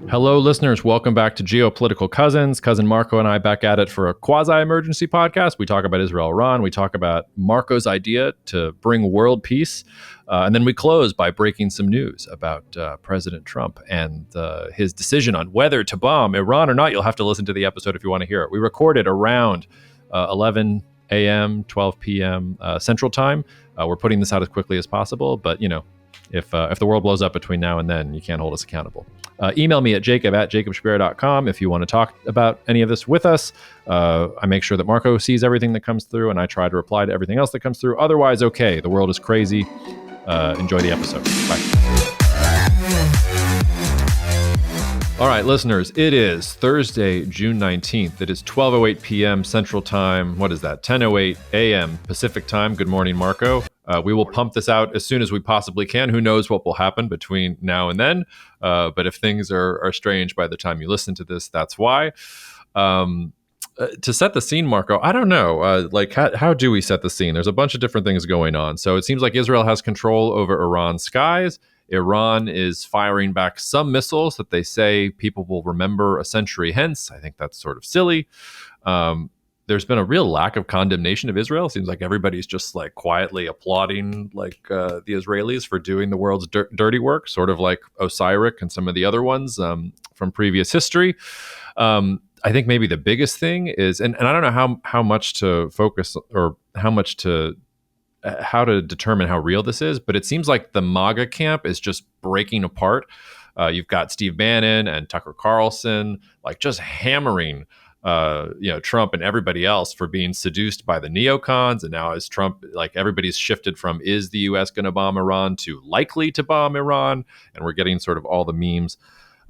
Hello, listeners. Welcome back to Geopolitical Cousins. Cousin Marco and I back at it for a quasi-emergency podcast. We talk about Israel-Iran. We talk about Marco's idea to bring world peace. And then we close by breaking some news about President Trump and his decision on whether to bomb Iran or not. You'll have to listen to the episode if you want to hear it. We recorded around 11 a.m., 12 p.m. Central Time. We're putting this out as quickly as possible, but, you know, if the world blows up between now and then, you can't hold us accountable. Email me at jacob@jacobshapiro.com if you want to talk about any of this with us. I make sure that Marco sees everything that comes through, and I try to reply to everything else that comes through. Otherwise, okay, the world is crazy. Enjoy the episode. Bye. All right, listeners, it is Thursday, June 19th. It is 12:08 p.m. Central Time. What is that? 10:08 a.m. Pacific Time. Good morning, Marco. We will pump this out as soon as we possibly can. Who knows what will happen between now and then? But if things are strange by the time you listen to this, that's why. To set the scene, Marco, I don't know. How do we set the scene? There's a bunch of different things going on. So it seems like Israel has control over Iran's skies. Iran is firing back some missiles that they say people will remember a century hence. I think that's sort of silly. There's been a real lack of condemnation of Israel. It seems like everybody's just like quietly applauding the Israelis for doing the world's dirty work, sort of like Osiris and some of the other ones from previous history. I think maybe the biggest thing is, and I don't know how much to focus or how to determine how real this is, but it seems like the MAGA camp is just breaking apart. You've got Steve Bannon and Tucker Carlson like just hammering Trump and everybody else for being seduced by the neocons. And now as Trump, like everybody's shifted from is the US going to bomb Iran to likely to bomb Iran. And we're getting sort of all the memes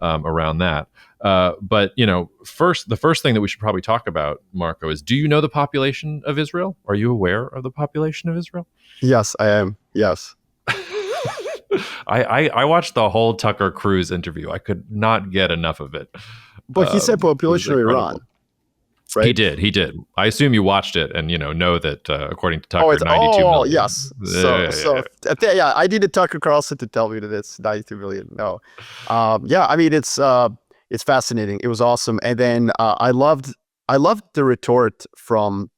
around that. But, the first thing that we should probably talk about, Marco, is do you know the population of Israel? Are you aware of the population of Israel? Yes, I am. Yes. I watched the whole Tucker Cruise interview. I could not get enough of it. But he said population of Iran. Right? He did. I assume you watched it and know that according to Tucker, 92 million. Yes. Yeah, I needed Tucker Carlson to tell me that it's 92 million. No, it's fascinating. It was awesome, and then I loved the retort from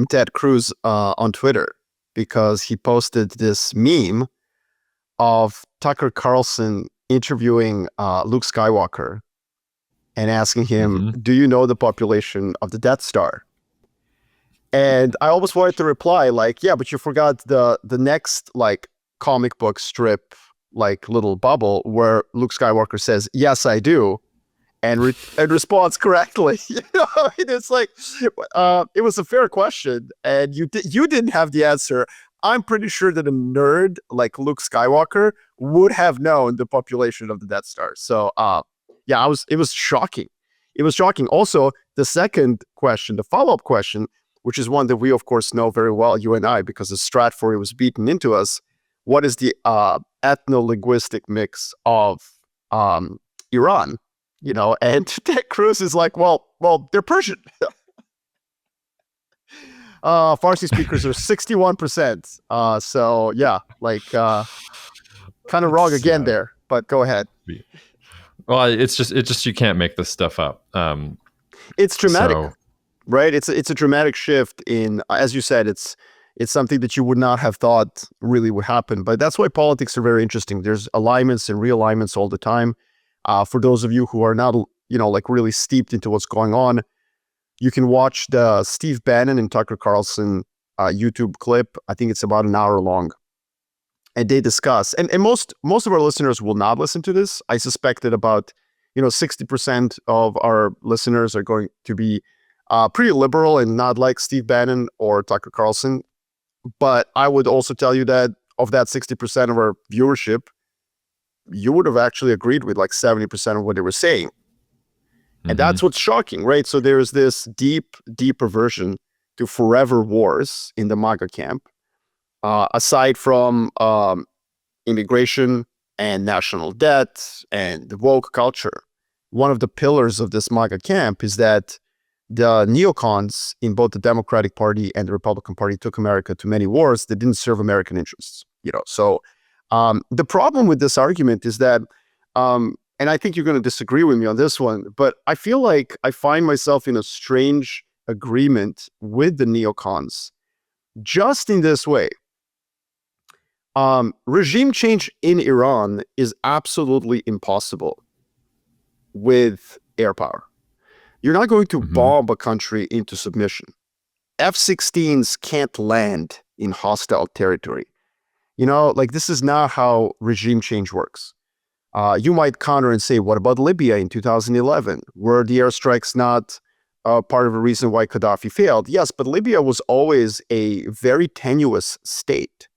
Ted Cruz on Twitter, because he posted this meme of Tucker Carlson interviewing Luke Skywalker and asking him, do you know the population of the Death Star? And I almost wanted to reply like, yeah, but you forgot the next like comic book strip, like little bubble where Luke Skywalker says, yes, I do. And responds correctly. It's like, it was a fair question. And you didn't have the answer. I'm pretty sure that a nerd like Luke Skywalker would have known the population of the Death Star. So, it was shocking. It was shocking. Also, the second question, the follow-up question, which is one that we, of course, know very well, you and I, because the Stratfor was beaten into us. What is the ethno-linguistic mix of Iran? And Ted Cruz is like, well, they're Persian. Farsi speakers are 61%. Kind of wrong again there, but go ahead. Well, it's just you can't make this stuff up. It's dramatic, right? It's a dramatic shift in, as you said, it's something that you would not have thought really would happen. But that's why politics are very interesting. There's alignments and realignments all the time. For those of you who are not, really steeped into what's going on, you can watch the Steve Bannon and Tucker Carlson YouTube clip. I think it's about an hour long. And they discuss, and most of our listeners will not listen to this. I suspect that about 60% of our listeners are going to be pretty liberal and not like Steve Bannon or Tucker Carlson. But I would also tell you that of that 60% of our viewership, you would have actually agreed with like 70% of what they were saying. And that's what's shocking, right? So there's this deep aversion to forever wars in the MAGA camp. Aside from immigration and national debt and the woke culture, one of the pillars of this MAGA camp is that the neocons in both the Democratic Party and the Republican Party took America to many wars that didn't serve American interests. So the problem with this argument is that, and and I think you're going to disagree with me on this one, but I feel like I find myself in a strange agreement with the neocons just in this way. Regime change in Iran is absolutely impossible with air power. You're not going to bomb a country into submission. F-16s can't land in hostile territory. Like, this is not how regime change works. You might counter and say, what about Libya in 2011? Were the airstrikes not part of a reason why Gaddafi failed? Yes, but Libya was always a very tenuous state.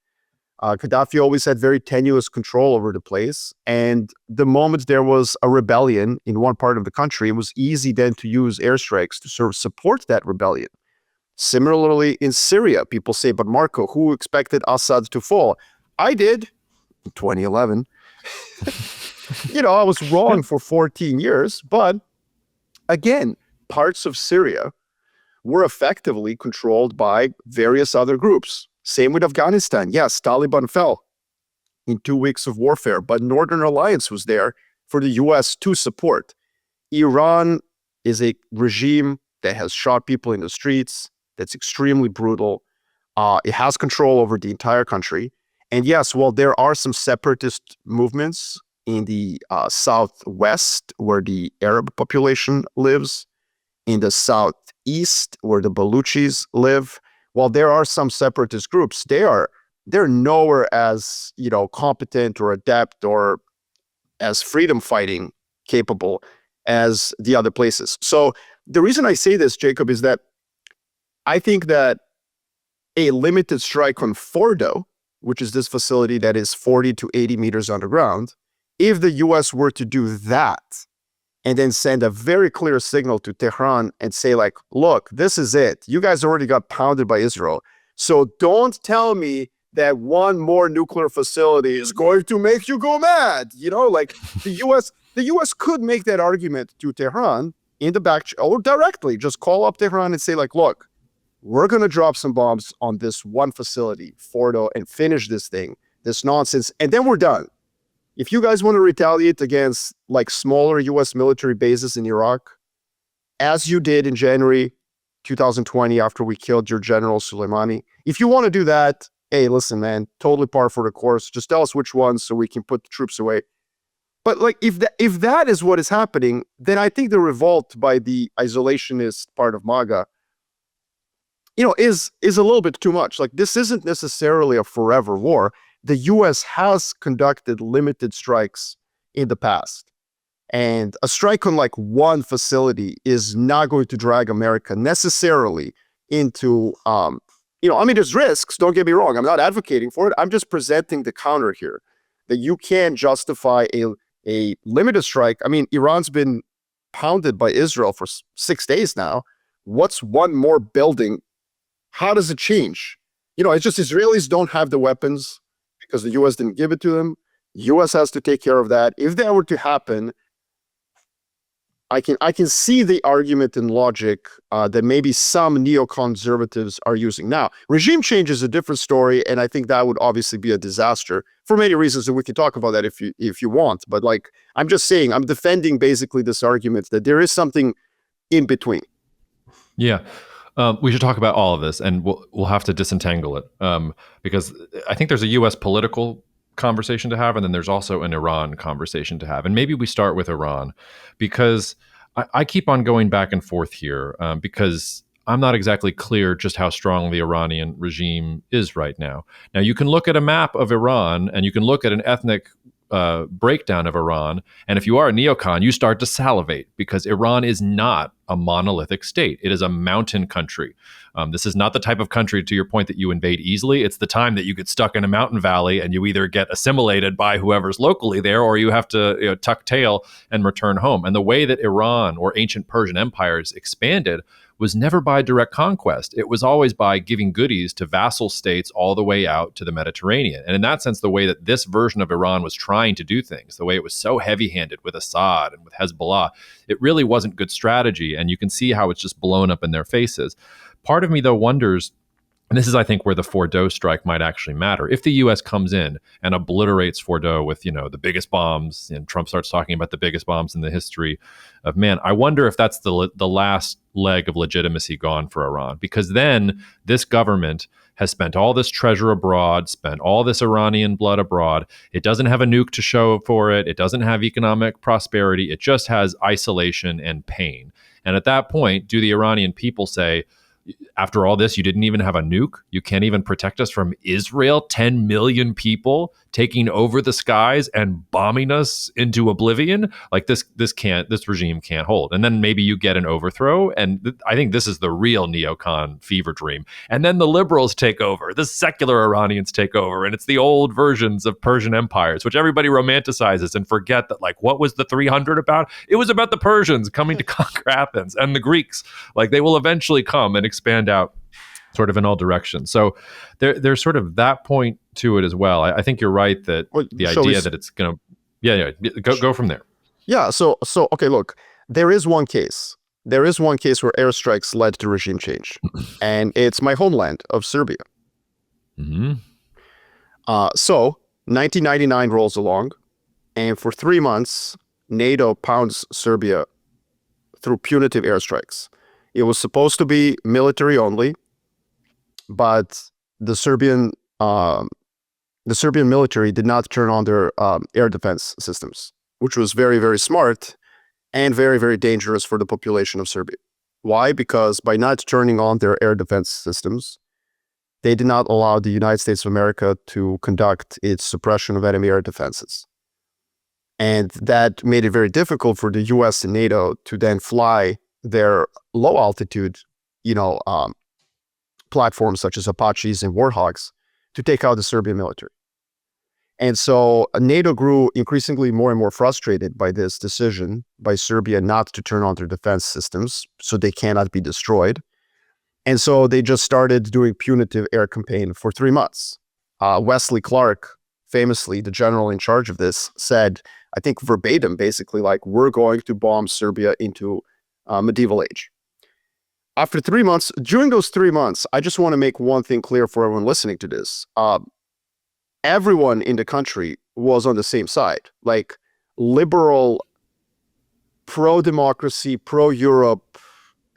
Gaddafi always had very tenuous control over the place. And the moment there was a rebellion in one part of the country, it was easy then to use airstrikes to sort of support that rebellion. Similarly, in Syria, people say, but Marko, who expected Assad to fall? I did in 2011. I was wrong for 14 years. But again, parts of Syria were effectively controlled by various other groups. Same with Afghanistan. Yes, Taliban fell in 2 weeks of warfare, but Northern Alliance was there for the US to support. Iran is a regime that has shot people in the streets, that's extremely brutal. It has control over the entire country. And yes, while there are some separatist movements in the southwest where the Arab population lives, in the southeast where the Baluchis live, while there are some separatist groups, they're nowhere as competent or adept or as freedom fighting capable as the other places. So the reason I say this, Jacob, is that I think that a limited strike on Fordo, which is this facility that is 40 to 80 meters underground, if the US were to do that and then send a very clear signal to Tehran and say, like, look, this is it. You guys already got pounded by Israel. So don't tell me that one more nuclear facility is going to make you go mad. Like the US could make that argument to Tehran in the back or directly. Just call up Tehran and say, like, look, we're going to drop some bombs on this one facility, Fordo, and finish this thing, this nonsense, and then we're done. If you guys want to retaliate against like smaller US military bases in Iraq, as you did in January 2020 after we killed your general Soleimani, if you want to do that, hey, listen, man, totally par for the course. Just tell us which ones so we can put the troops away. But like, if that is what is happening, then I think the revolt by the isolationist part of MAGA is a little bit too much. Like, this isn't necessarily a forever war. The US has conducted limited strikes in the past. And a strike on like one facility is not going to drag America necessarily into, there's risks, don't get me wrong. I'm not advocating for it. I'm just presenting the counter here, that you can justify a limited strike. I mean, Iran's been pounded by Israel for 6 days now. What's one more building? How does it change? It's just Israelis don't have the weapons because the US didn't give it to them. The US has to take care of that. If that were to happen, I can see the argument and logic that maybe some neoconservatives are using. Now, regime change is a different story, and I think that would obviously be a disaster for many reasons, and we can talk about that if you want. But like, I'm just saying, I'm defending basically this argument that there is something in between. Yeah. We should talk about all of this, and we'll have to disentangle it because I think there's a U.S. political conversation to have, and then there's also an Iran conversation to have. And maybe we start with Iran because I keep on going back and forth here because I'm not exactly clear just how strong the Iranian regime is right now. Now, you can look at a map of Iran and you can look at an ethnic breakdown of Iran. And if you are a neocon, you start to salivate because Iran is not a monolithic state. It is a mountain country. This is not the type of country, to your point, that you invade easily. It's the time that you get stuck in a mountain valley and you either get assimilated by whoever's locally there or you have to tuck tail and return home. And the way that Iran or ancient Persian empires expanded was never by direct conquest. It was always by giving goodies to vassal states all the way out to the Mediterranean. And in that sense, the way that this version of Iran was trying to do things, the way it was so heavy-handed with Assad and with Hezbollah, it really wasn't good strategy. And you can see how it's just blown up in their faces. Part of me, though, wonders, And this is, I think, where the Fordo strike might actually matter. If the U.S. comes in and obliterates Fordo with, the biggest bombs, and Trump starts talking about the biggest bombs in the history of man, I wonder if that's the last leg of legitimacy gone for Iran. Because then this government has spent all this treasure abroad, spent all this Iranian blood abroad. It doesn't have a nuke to show for it. It doesn't have economic prosperity. It just has isolation and pain. And at that point, do the Iranian people say, after all this, you didn't even have a nuke? You can't even protect us from Israel? 10 million people taking over the skies and bombing us into oblivion? Like this regime can't hold. And then maybe you get an overthrow. And I think this is the real neocon fever dream. And then the liberals take over. The secular Iranians take over. And it's the old versions of Persian empires, which everybody romanticizes and forget that, like, what was the 300 about? It was about the Persians coming to conquer Athens and the Greeks. Like, they will eventually come and expand out sort of in all directions. So there's sort of that point to it as well. I think you're right that the idea that it's going to, go from there. Yeah. So okay, look, there is one case. There is one case where airstrikes led to regime change, and it's my homeland of Serbia. Mm-hmm. So 1999 rolls along, and for 3 months, NATO pounds Serbia through punitive airstrikes. It was supposed to be military only, but the Serbian military did not turn on their air defense systems, which was very, very smart and very, very dangerous for the population of Serbia. Why? Because by not turning on their air defense systems, they did not allow the United States of America to conduct its suppression of enemy air defenses. And that made it very difficult for the US and NATO to then fly their low altitude, platforms such as Apaches and Warthogs to take out the Serbian military. And so NATO grew increasingly more and more frustrated by this decision by Serbia not to turn on their defense systems so they cannot be destroyed. And so they just started doing punitive air campaign for 3 months. Wesley Clark, famously, the general in charge of this, said, I think verbatim, basically, like, we're going to bomb Serbia into medieval age. After 3 months, during those 3 months, I just want to make one thing clear for everyone listening to this. Everyone in the country was on the same side, like liberal, pro-democracy, pro-Europe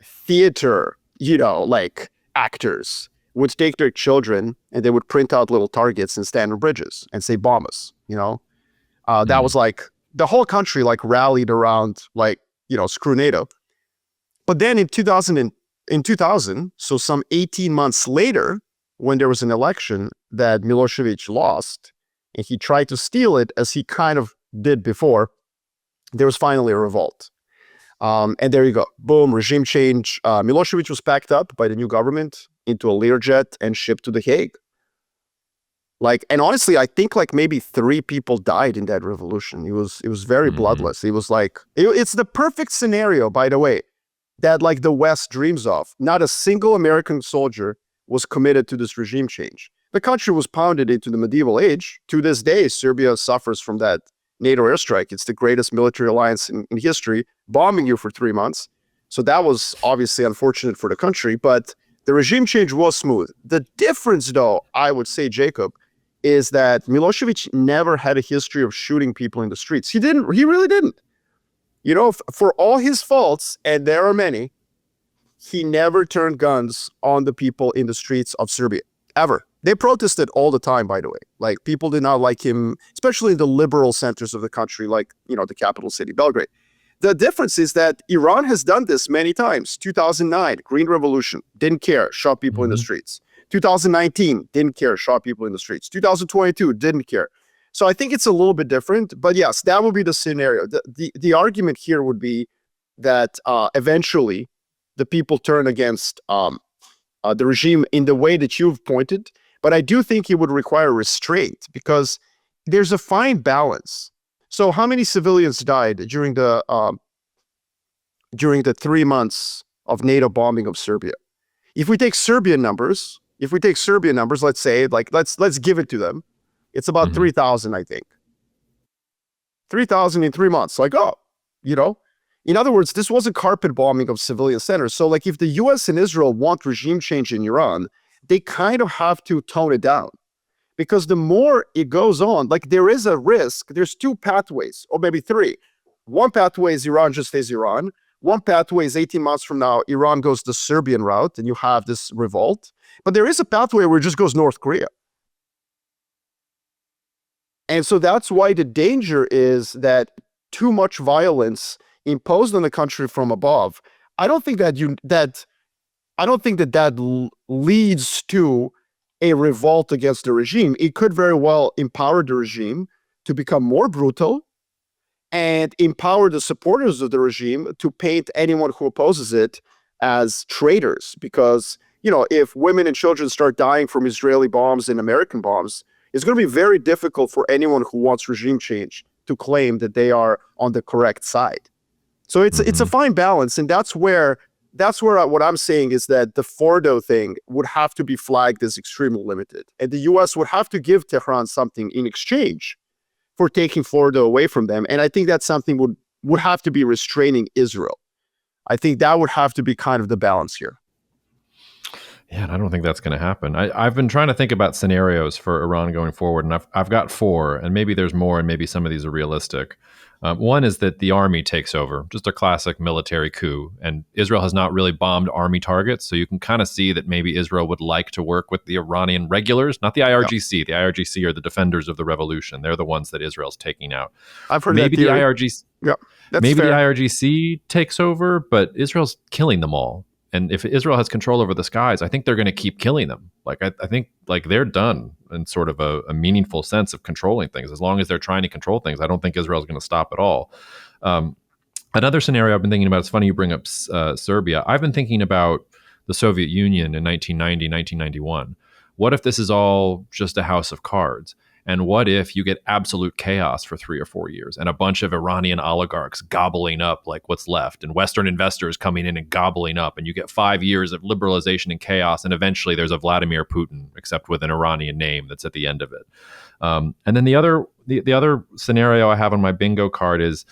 theater, like actors would take their children and they would print out little targets and stand on bridges and say, bomb us, That was like, the whole country rallied around screw NATO. But then in 2000, so some 18 months later, when there was an election that Milosevic lost, and he tried to steal it as he kind of did before, there was finally a revolt. And there you go. Boom, regime change. Milosevic was packed up by the new government into a Learjet and shipped to The Hague. And honestly, I think maybe 3 people died in that revolution. It was very bloodless. It was it's the perfect scenario, by the way, that the West dreams of. Not a single American soldier was committed to this regime change. The country was pounded into the medieval age. To this day, Serbia suffers from that NATO airstrike. It's the greatest military alliance in history, bombing you for 3 months. So that was obviously unfortunate for the country, but the regime change was smooth. The difference, though, I would say, Jacob, is that Milosevic never had a history of shooting people in the streets. He really didn't. For all his faults, and there are many, he never turned guns on the people in the streets of Serbia, ever. They protested all the time, by the way. People did not like him, especially in the liberal centers of the country, the capital city, Belgrade. The difference is that Iran has done this many times. 2009, Green Revolution, didn't care, shot people in the streets. 2019, didn't care, shot people in the streets. 2022, didn't care. So I think it's a little bit different, but yes, that would be the scenario. The argument here would be that eventually the people turn against the regime in the way that you've pointed, but I do think it would require restraint because there's a fine balance. So how many civilians died during the 3 months of NATO bombing of Serbia? If we take Serbian numbers, let's say, let's give it to them. It's about 3,000, I think. 3,000 in 3 months. In other words, this wasn't carpet bombing of civilian centers. So if the US and Israel want regime change in Iran, they kind of have to tone it down. Because the more it goes on, like there is a risk, there's two pathways, or maybe three. One pathway is Iran just stays Iran. One pathway is 18 months from now, Iran goes the Serbian route and you have this revolt. But there is a pathway where it just goes North Korea. And so that's why the danger is that too much violence imposed on the country from above. I don't think that leads to a revolt against the regime. It could very well empower the regime to become more brutal and empower the supporters of the regime to paint anyone who opposes it as traitors. Because, if women and children start dying from Israeli bombs and American bombs, it's going to be very difficult for anyone who wants regime change to claim that they are on the correct side. So it's a fine balance, and that's where what I'm saying is that the Fordo thing would have to be flagged as extremely limited, and the U.S. would have to give Tehran something in exchange for taking Fordo away from them. And I think that something would have to be restraining Israel. I think that would have to be kind of the balance here. Yeah, and I don't think that's going to happen. I've been trying to think about scenarios for Iran going forward, and I've got four, and maybe there's more, and maybe some of these are realistic. One is that the army takes over, just a classic military coup, and Israel has not really bombed army targets, so you can kind of see that maybe Israel would like to work with the Iranian regulars, not the IRGC. The IRGC are the defenders of the revolution. They're the ones that Israel's taking out. I've heard maybe that theory. the IRGC. Yeah, maybe fair. the IRGC takes over, but Israel's killing them all. And if Israel has control over the skies, I think they're going to keep killing them. Like I think like they're done in sort of a meaningful sense of controlling things. As long as they're trying to control things, I don't think Israel's going to stop at all. Another scenario I've been thinking about, it's funny you bring up Serbia. I've been thinking about the Soviet Union in 1990, 1991. What if this is all just a house of cards? And what if you get absolute chaos for 3 or 4 years and a bunch of Iranian oligarchs gobbling up like what's left and Western investors coming in and gobbling up, and you get 5 years of liberalization and chaos, and eventually there's a Vladimir Putin, except with an Iranian name that's at the end of it. And then the other scenario I have on my bingo card is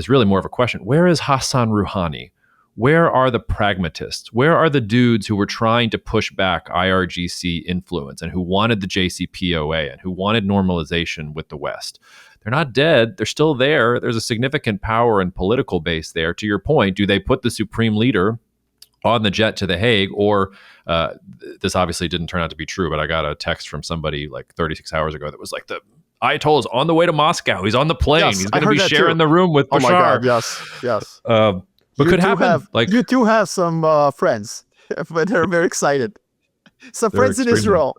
really more of a question. Where is Hassan Rouhani? Where are the pragmatists? Where are the dudes who were trying to push back IRGC influence and who wanted the JCPOA and who wanted normalization with the West? They're not dead. They're still there. There's a significant power and political base there. To your point, do they put the supreme leader on the jet to The Hague? Or this obviously didn't turn out to be true, but I got a text from somebody like 36 hours ago that was like, the Ayatollah's on the way to Moscow. He's on the plane. Yes, He's going to be sharing the room with Bashar. Oh my God, yes. But could happen. You do have some friends, but they're very excited. Some friends in Israel.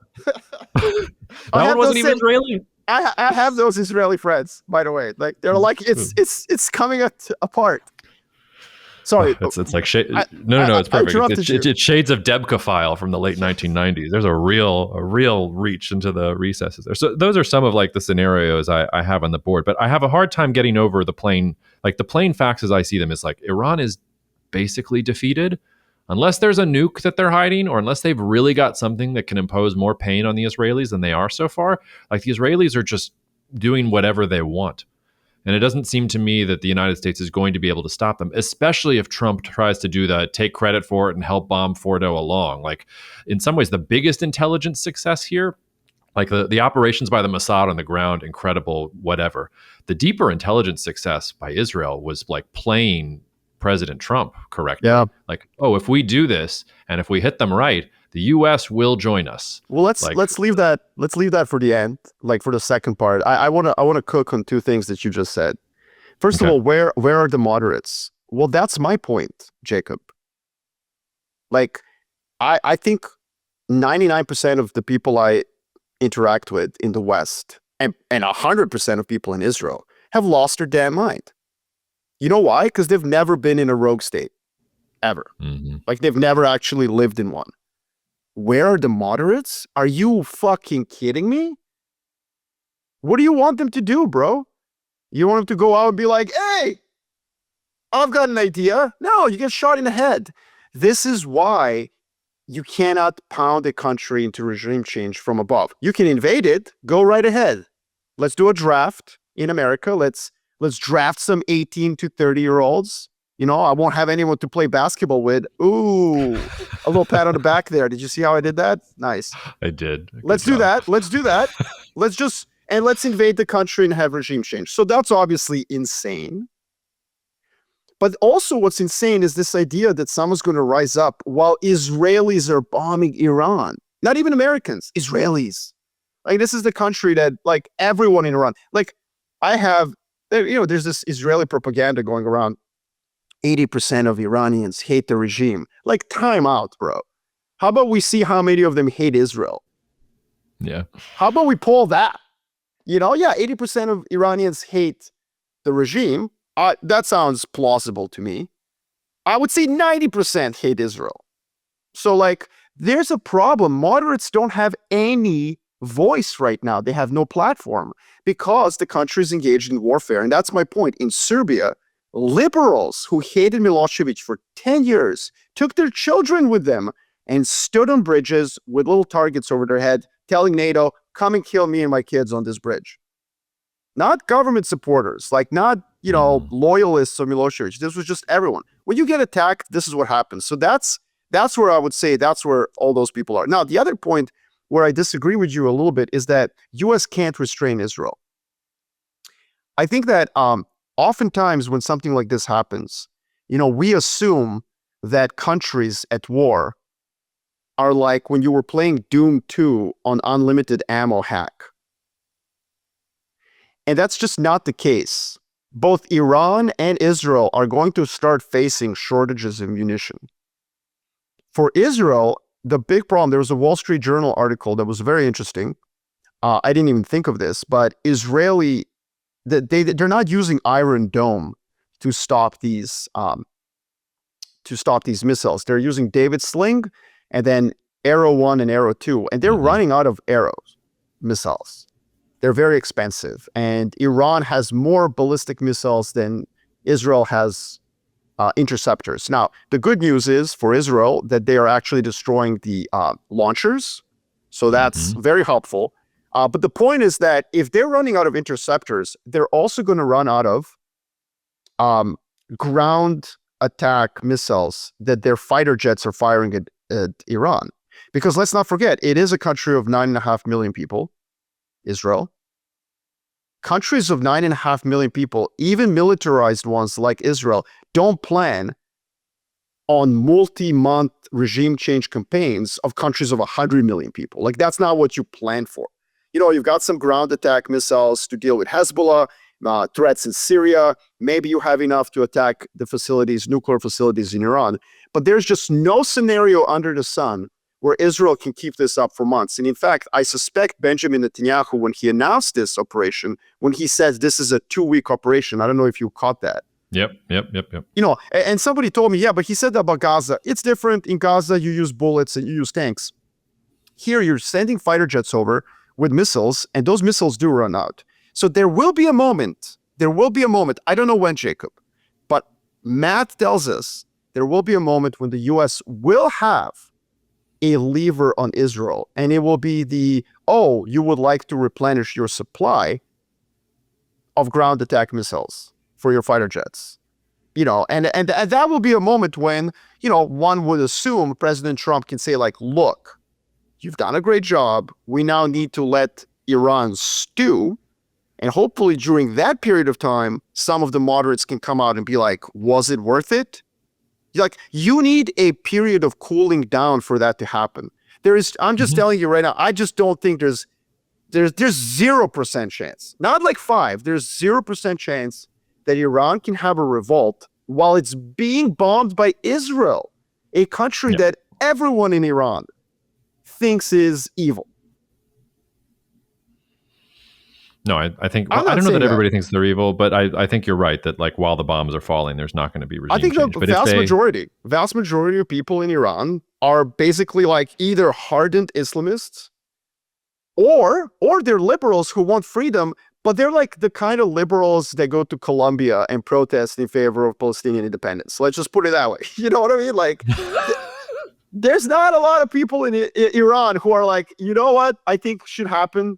That one wasn't even Israeli. I have those Israeli friends, by the way. Like they're like it's coming apart. Sorry, it's like no, it's perfect. It's shades of Debka file from the late 1990s. There's a real reach into the recesses there. So those are some of like the scenarios I have on the board. But I have a hard time getting over the plain facts as I see them is like Iran is basically defeated unless there's a nuke that they're hiding, or unless they've really got something that can impose more pain on the Israelis than they are so far. Like the Israelis are just doing whatever they want. And it doesn't seem to me that the United States is going to be able to stop them, especially if Trump tries to do the take credit for it and help bomb Fordo along. Like in some ways, the biggest intelligence success here, like the operations by the Mossad on the ground, incredible, whatever. The deeper intelligence success by Israel was like playing President Trump correctly. Yeah. Like, oh, if we do this and if we hit them right, the U.S. will join us. Well, let's leave that. Let's leave that for the end, like for the second part. I want to cook on two things that you just said. First of all, where are the moderates? Well, that's my point, Jacob. Like, I think 99% of the people I interact with in the West and 100% of people in Israel have lost their damn mind. You know why? Because they've never been in a rogue state, ever. Mm-hmm. Like they've never actually lived in one. Where are the moderates? Are you fucking kidding me? What do you want them to do, bro? You want them to go out and be like, hey, I've got an idea. No, you get shot in the head. This is why you cannot pound a country into regime change from above. You can invade it. Go right ahead. Let's do a draft in America. Let's draft some 18 to 30-year-olds I won't have anyone to play basketball with. Ooh, a little pat on the back there. Did you see how I did that? Nice. I did. Let's do that. Let's invade the country and have regime change. So that's obviously insane. But also what's insane is this idea that someone's going to rise up while Israelis are bombing Iran. Not even Americans, Israelis. Like, this is the country that, like, everyone in Iran, like, there's this Israeli propaganda going around. 80% of Iranians hate the regime. Like, time out, bro. How about we see how many of them hate Israel? Yeah. How about we poll that? 80% of Iranians hate the regime. That sounds plausible to me. I would say 90% hate Israel. So, like, there's a problem. Moderates don't have any voice right now. They have no platform because the country is engaged in warfare. And that's my point. In Serbia, liberals who hated Milosevic for 10 years took their children with them and stood on bridges with little targets over their head, telling NATO, come and kill me and my kids on this bridge. Not government supporters, like not, loyalists of Milosevic. This was just everyone. When you get attacked, this is what happens. So that's where I would say that's where all those people are. Now, the other point where I disagree with you a little bit is that U.S. can't restrain Israel. I think that oftentimes when something like this happens, we assume that countries at war are like when you were playing Doom 2 on unlimited ammo hack. And that's just not the case. Both Iran and Israel are going to start facing shortages of munition. For Israel, the big problem, there was a Wall Street Journal article that was very interesting. I didn't even think of this, but they're not using Iron Dome to stop these missiles. They're using David Sling and then Arrow 1 and Arrow 2, and they're running out of arrows, missiles. They're very expensive, and Iran has more ballistic missiles than Israel has interceptors. Now, the good news is for Israel that they are actually destroying the launchers, so that's very helpful. But the point is that if they're running out of interceptors, they're also going to run out of ground attack missiles that their fighter jets are firing at Iran. Because let's not forget, it is a country of 9.5 million people, Israel. Countries of 9.5 million people, even militarized ones like Israel, don't plan on multi-month regime change campaigns of countries of 100 million people. Like, that's not what you plan for. You've got some ground attack missiles to deal with Hezbollah, threats in Syria. Maybe you have enough to attack the nuclear facilities in Iran. But there's just no scenario under the sun where Israel can keep this up for months. And in fact, I suspect Benjamin Netanyahu, when he announced this operation, when he says this is a 2-week operation, I don't know if you caught that. Yep. And somebody told me, but he said that about Gaza. It's different. In Gaza, you use bullets and you use tanks. Here, you're sending fighter jets over with missiles, and those missiles do run out. So there will be a moment. I don't know when, Jacob, but math tells us there will be a moment when the U.S. will have a lever on Israel, and it will be you would like to replenish your supply of ground attack missiles for your fighter jets. And that will be a moment when, one would assume President Trump can say, like, look, you've done a great job. We now need to let Iran stew. And hopefully during that period of time, some of the moderates can come out and be like, was it worth it? Like, you need a period of cooling down for that to happen. I'm just telling you right now, I just don't think there's 0% chance, not like 5, there's 0% chance that Iran can have a revolt while it's being bombed by Israel, a country that everyone in Iran thinks is evil. No, I think, I don't know that everybody thinks they're evil, but I think you're right that, like, while the bombs are falling, there's not going to be regime change. I think the vast majority of people in Iran are basically like either hardened Islamists or they're liberals who want freedom, but they're like the kind of liberals that go to Colombia and protest in favor of Palestinian independence. Let's just put it that way. You know what I mean? Like, there's not a lot of people in Iran who are like, you know what I think should happen?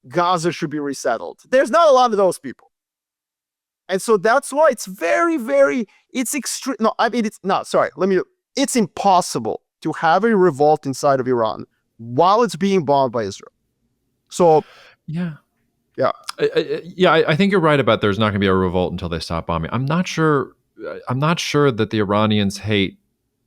Gaza should be resettled. There's not a lot of those people. And so that's why it's very, very, it's extreme. No, I mean, it's not, sorry, it's impossible to have a revolt inside of Iran while it's being bombed by Israel. So, yeah. Yeah. I think you're right about there's not going to be a revolt until they stop bombing. I'm not sure that the Iranians hate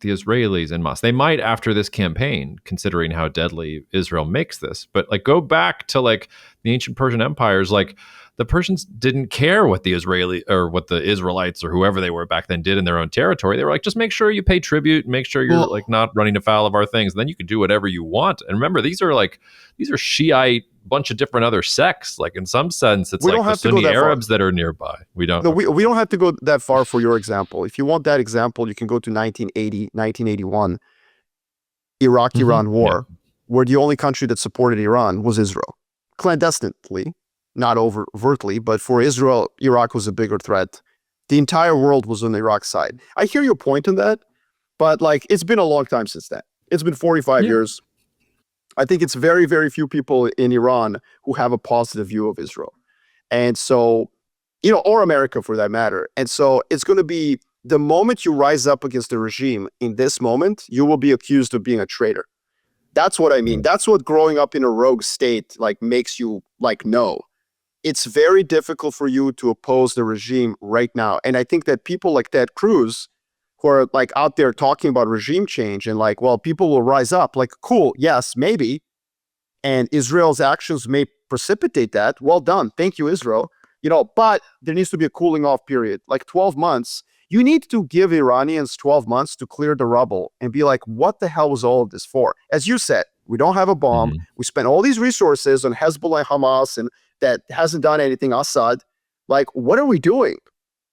the Israelis en masse. They might after this campaign, considering how deadly Israel makes this. But like, go back to like the ancient Persian empires, like the Persians didn't care what the Israeli or what the Israelites or whoever they were back then did in their own territory. They were like, just make sure you pay tribute, make sure you're like not running afoul of our things. And then you can do whatever you want. And remember, these are Shiite bunch of different other sects. Like in some sense, it's like the Sunni Arabs that are nearby. We don't. No, we don't have to go that far for your example. If you want that example, you can go to 1980, 1981, Iraq-Iran war, where the only country that supported Iran was Israel. Clandestinely, not overtly, but for Israel, Iraq was a bigger threat. The entire world was on the Iraq side. I hear your point on that, but like, it's been a long time since then. It's been 45 years. I think it's very, very few people in Iran who have a positive view of Israel. And so, or America for that matter. And so it's going to be the moment you rise up against the regime in this moment, you will be accused of being a traitor. That's what I mean. That's what growing up in a rogue state like makes you like know. It's very difficult for you to oppose the regime right now. And I think that people like Ted Cruz, who are like out there talking about regime change and like, well, people will rise up. Like, cool, yes, maybe. And Israel's actions may precipitate that. Well done. Thank you, Israel. But there needs to be a cooling off period, like 12 months. You need to give Iranians 12 months to clear the rubble and be like, what the hell was all of this for? As you said, we don't have a bomb. We spent all these resources on Hezbollah and Hamas, and that hasn't done anything. Assad. Like, what are we doing?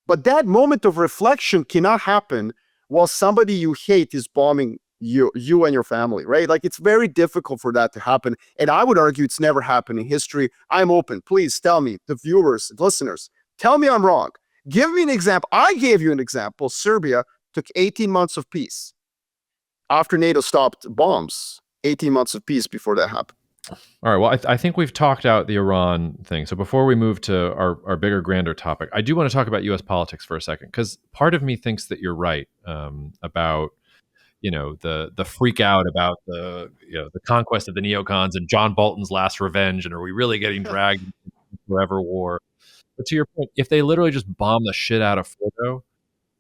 But that moment of reflection cannot happen while somebody you hate is bombing you and your family, right? Like, it's very difficult for that to happen. And I would argue it's never happened in history. I'm open. Please tell me, the viewers, listeners, tell me I'm wrong. Give me an example. I gave you an example. Serbia took 18 months of peace. After NATO stopped bombs, 18 months of peace before that happened. All right. Well, I think we've talked out the Iran thing. So before we move to our bigger, grander topic, I do want to talk about U.S. politics for a second, because part of me thinks that you're right about the freak out about the conquest of the neocons and John Bolton's last revenge, and are we really getting dragged into forever war? But to your point, if they literally just bomb the shit out of Fordo,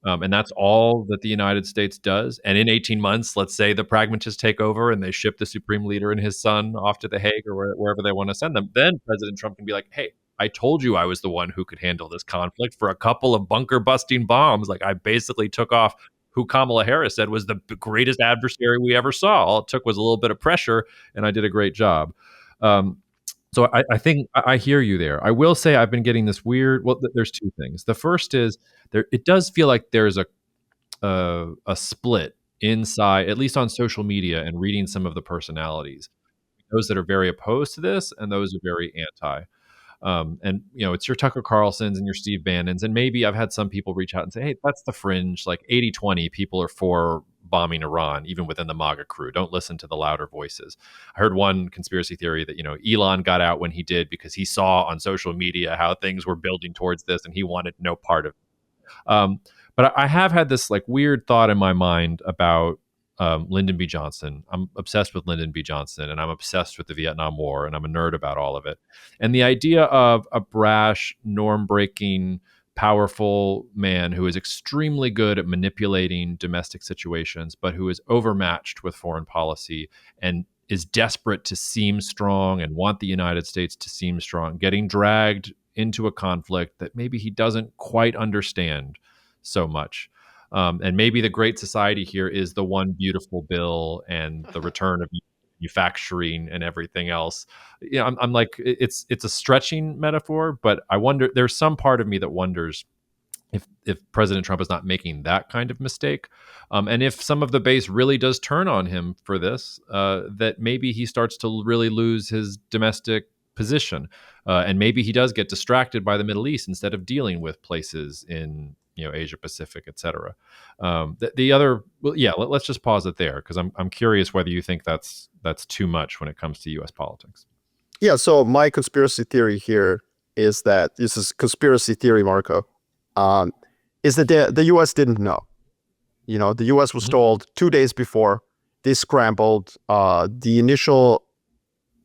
and that's all that the United States does, and in 18 months, let's say the pragmatists take over and they ship the supreme leader and his son off to The Hague or wherever they want to send them, then President Trump can be like, hey, I told you I was the one who could handle this conflict for a couple of bunker busting bombs. Like, I basically took off who Kamala Harris said was the greatest adversary we ever saw. All it took was a little bit of pressure, and I did a great job. So I think I hear you there. I will say I've been getting this weird. Well, there's two things. The first is it does feel like there's a split inside, at least on social media and reading some of the personalities. Those that are very opposed to this and those are very anti. And it's your Tucker Carlsons and your Steve Bannons, and maybe I've had some people reach out and say, hey, that's the fringe. Like 80-20 people are for bombing Iran, even within the MAGA crew. Don't listen to the louder voices. I heard one conspiracy theory that Elon got out when he did because he saw on social media how things were building towards this and he wanted no part of it. But I have had this like weird thought in my mind about Lyndon B. Johnson. I'm obsessed with Lyndon B. Johnson, and I'm obsessed with the Vietnam War, and I'm a nerd about all of it. And the idea of a brash, norm-breaking, powerful man who is extremely good at manipulating domestic situations, but who is overmatched with foreign policy and is desperate to seem strong and want the United States to seem strong, getting dragged into a conflict that maybe he doesn't quite understand so much. And maybe the great society here is the one beautiful bill and the return of manufacturing and everything else. I'm like, it's a stretching metaphor, but I wonder, there's some part of me that wonders if President Trump is not making that kind of mistake. And if some of the base really does turn on him for this, that maybe he starts to really lose his domestic position. And maybe he does get distracted by the Middle East instead of dealing with places in Asia Pacific, et cetera. The other, well, yeah, let's just pause it there, because I'm curious whether you think that's too much when it comes to U.S. politics. Yeah. So my conspiracy theory here is that this is conspiracy theory, Marco. is that the U.S. didn't know. The U.S. was told 2 days before. They scrambled. The initial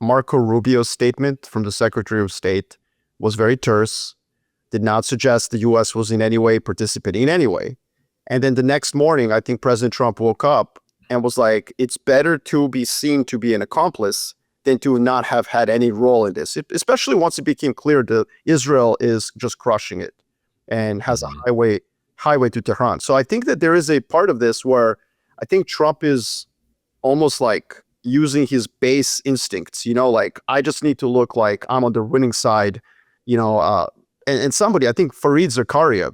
Marco Rubio statement from the Secretary of State was very terse, did not suggest the U.S. was in any way participating in any way. And then the next morning, I think President Trump woke up and was like, it's better to be seen to be an accomplice than to not have had any role in this, especially once it became clear that Israel is just crushing it and has a highway to Tehran. So I think that there is a part of this where I think Trump is almost like using his base instincts, like I just need to look like I'm on the winning side, and somebody, I think Fareed Zakaria,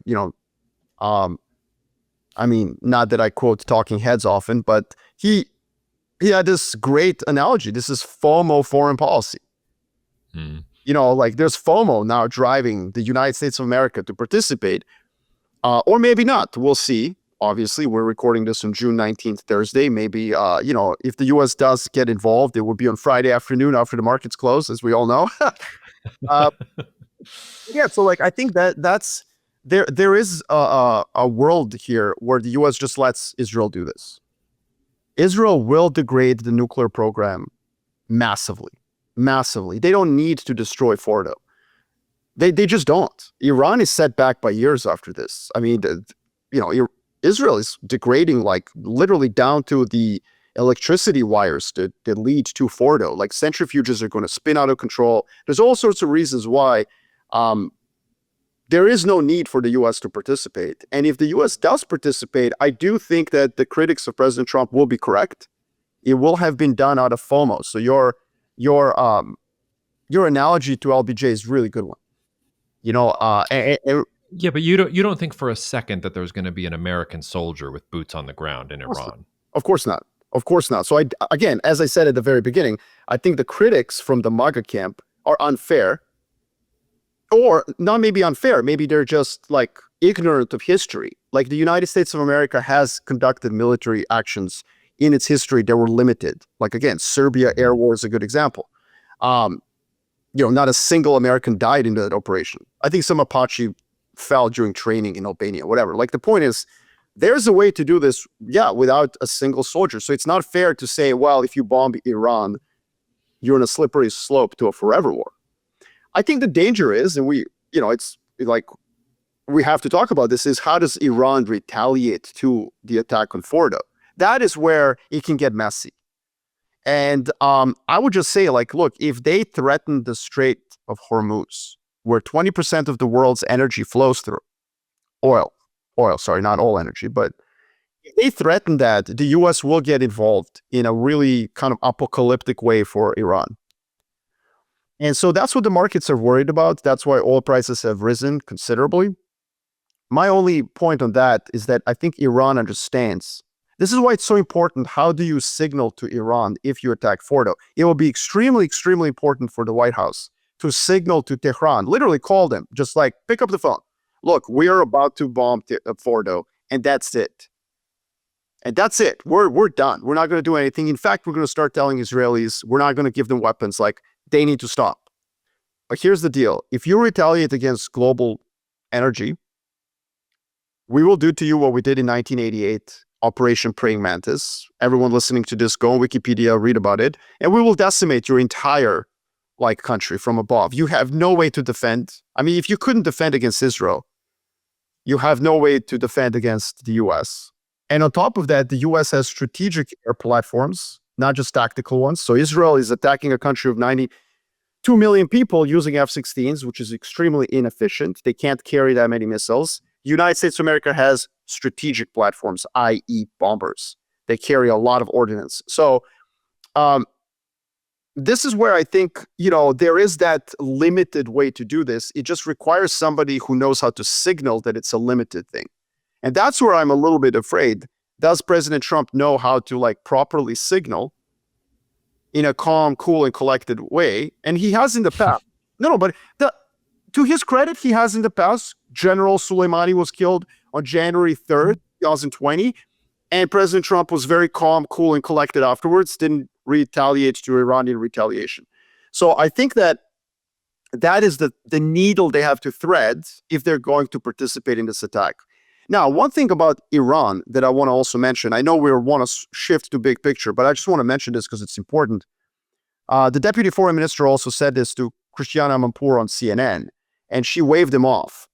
I mean, not that I quote talking heads often, but he had this great analogy. This is FOMO foreign policy. Like there's FOMO now driving the United States of America to participate, or maybe not. We'll see. Obviously, we're recording this on June 19th, Thursday. Maybe, if the U.S. does get involved, it will be on Friday afternoon after the markets close, as we all know. Yeah, so like I think that's there is a world here where the U.S. just lets Israel do this. Israel will degrade the nuclear program massively. They don't need to destroy Fordo. They just don't. Iran is set back by years after this. I mean, Israel is degrading like literally down to the electricity wires that lead to Fordo. Like centrifuges are going to spin out of control. There's all sorts of reasons why there is no need for the U.S. to participate. And if the U.S. does participate, I do think that the critics of President Trump will be correct. It will have been done out of FOMO. So your analogy to LBJ is a really good one. Yeah, but you don't think for a second that there's going to be an American soldier with boots on the ground in Iran? Of course not. So again, as I said at the very beginning, I think the critics from the MAGA camp are unfair, or not maybe unfair. Maybe they're just like ignorant of history. Like the United States of America has conducted military actions in its history that were limited. Like again, Serbia air war is a good example. Not a single American died in that operation. I think some Apache fell during training in Albania, whatever. Like the point is, there's a way to do this, without a single soldier. So it's not fair to say, well, if you bomb Iran, you're on a slippery slope to a forever war. I think the danger is, and it's like we have to talk about this, is how does Iran retaliate to the attack on Fordo? That is where it can get messy. And I would just say, like, look, if they threaten the Strait of Hormuz, where 20% of the world's energy flows through, oil, sorry, not all energy, but if they threaten that, the U.S. will get involved in a really kind of apocalyptic way for Iran. And so that's what the markets are worried about. That's why oil prices have risen considerably. My only point on that is that I think Iran understands. This is why it's so important. How do you signal to Iran if you attack Fordo? It will be extremely, extremely important for the White House to signal to Tehran, literally call them, just like pick up the phone. Look, we are about to bomb Fordo, and that's it. And that's it. We're done. We're not going to do anything. In fact, we're going to start telling Israelis we're not going to give them weapons. Like, they need to stop. But here's the deal. If you retaliate against global energy, we will do to you what we did in 1988, Operation Praying Mantis. Everyone listening to this, go on Wikipedia, read about it. And we will decimate your entire country from above. You have no way to defend. I mean, if you couldn't defend against Israel, you have no way to defend against the U.S. And on top of that, the U.S. has strategic air platforms, not just tactical ones. So Israel is attacking a country of 92 million people using F-16s, which is extremely inefficient. They can't carry that many missiles. The United States of America has strategic platforms, i.e. bombers. They carry a lot of ordnance. So this is where I think, there is that limited way to do this. It just requires somebody who knows how to signal that it's a limited thing. And that's where I'm a little bit afraid. Does President Trump know how to properly signal in a calm, cool, and collected way? And he has in the past. But to his credit, he has in the past. General Soleimani was killed on January 3rd, 2020. And President Trump was very calm, cool, and collected afterwards, didn't retaliate to Iranian retaliation. So I think that that is the needle they have to thread if they're going to participate in this attack. Now, one thing about Iran that I want to also mention, I know we want to shift to big picture, but I just want to mention this because it's important. The deputy foreign minister also said this to Christiana Amanpour on CNN, and she waved him off.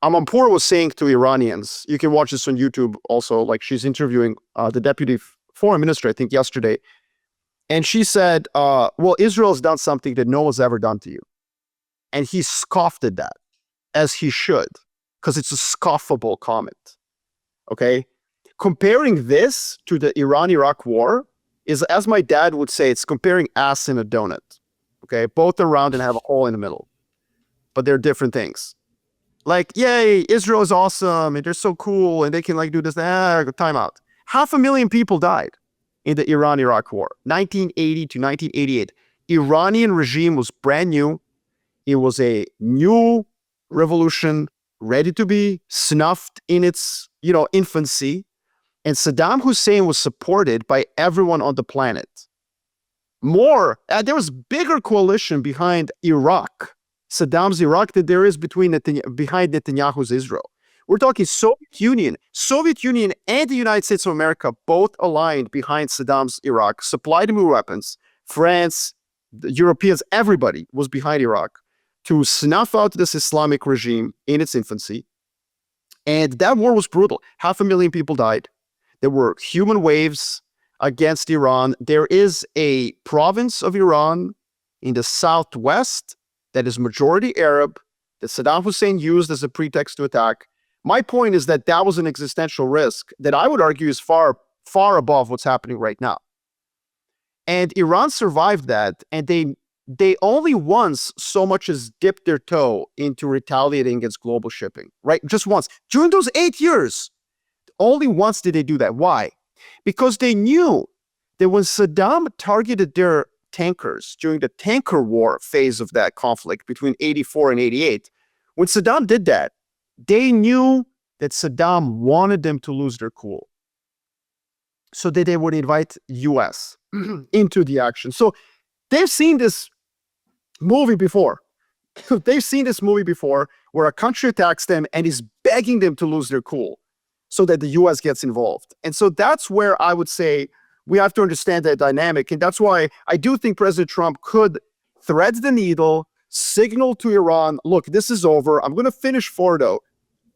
Amanpour was saying to Iranians, you can watch this on YouTube also, like she's interviewing the deputy foreign minister, I think yesterday, and she said, well, Israel's done something that no one's ever done to you. And he scoffed at that, as he should, because it's a scoffable comment. Okay? Comparing this to the Iran-Iraq war is, as my dad would say, it's comparing ass and a donut. Okay? Both are round and have a hole in the middle. But they're different things. Like, yay, Israel is awesome, and they're so cool, and they can do this. Time out. 500,000 people died in the Iran-Iraq war, 1980 to 1988. Iranian regime was brand new. It was a new revolution, ready to be snuffed in its, infancy. And Saddam Hussein was supported by everyone on the planet. There was bigger coalition behind Iraq, Saddam's Iraq, than there is behind Netanyahu's Israel. We're talking Soviet Union and the United States of America both aligned behind Saddam's Iraq, supplied him with weapons. France, the Europeans, everybody was behind Iraq to snuff out this Islamic regime in its infancy. And that war was brutal. 500,000 people died. There were human waves against Iran. There is a province of Iran in the southwest that is majority Arab that Saddam Hussein used as a pretext to attack. My point is that was an existential risk that I would argue is far, far above what's happening right now. And Iran survived that, and they only once so much as dipped their toe into retaliating against global shipping, right? Just once. During those 8 years, only once did they do that. Why? Because they knew that when Saddam targeted their tankers during the tanker war phase of that conflict between 84 and 88, when Saddam did that, they knew that Saddam wanted them to lose their cool. So that they would invite US into the action. So they've seen this movie before. They've seen this movie before where a country attacks them and is begging them to lose their cool so that the US gets involved. And so that's where I would say we have to understand that dynamic. And that's why I do think President Trump could thread the needle, signal to Iran, look, this is over. I'm going to finish Fordo.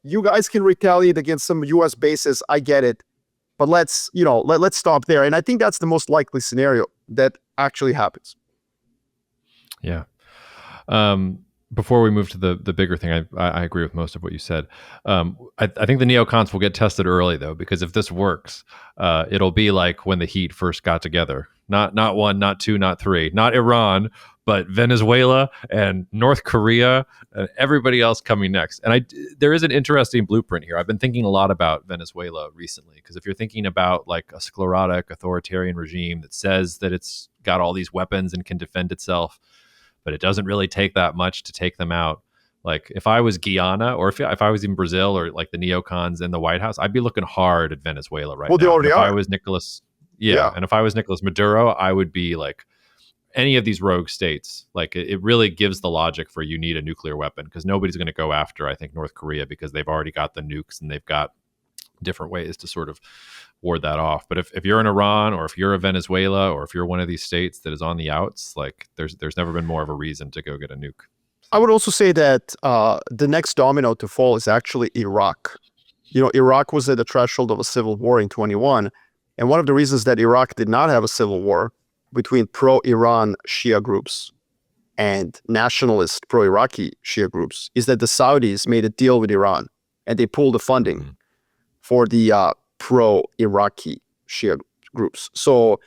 You guys can retaliate against some US bases. I get it. But let's stop there. And I think that's the most likely scenario that actually happens. Yeah. Before we move to the bigger thing, I agree with most of what you said. I think the neocons will get tested early, though, because if this works, it'll be like when the Heat first got together. Not one, not two, not three, not Iran, but Venezuela and North Korea and everybody else coming next. And there is an interesting blueprint here. I've been thinking a lot about Venezuela recently, because if you're thinking about like a sclerotic authoritarian regime that says that it's got all these weapons and can defend itself, but it doesn't really take that much to take them out. Like if I was Guyana, or if I was in Brazil, or like the neocons in the White House, I'd be looking hard at Venezuela right now. Well, they already are. If I was Nicolas, and if I was Nicolas Maduro, I would be like any of these rogue states. Like it really gives the logic for you need a nuclear weapon, because nobody's going to go after, I think, North Korea, because they've already got the nukes and they've got different ways to sort of ward that off. But if you're in Iran, or if you're a Venezuela, or if you're one of these states that is on the outs, like there's never been more of a reason to go get a nuke. I would also say that the next domino to fall is actually Iraq. Iraq was at the threshold of a civil war in 21. And one of the reasons that Iraq did not have a civil war between pro-Iran Shia groups and nationalist pro-Iraqi Shia groups is that the Saudis made a deal with Iran and they pulled the funding for the pro-Iraqi Shia groups. So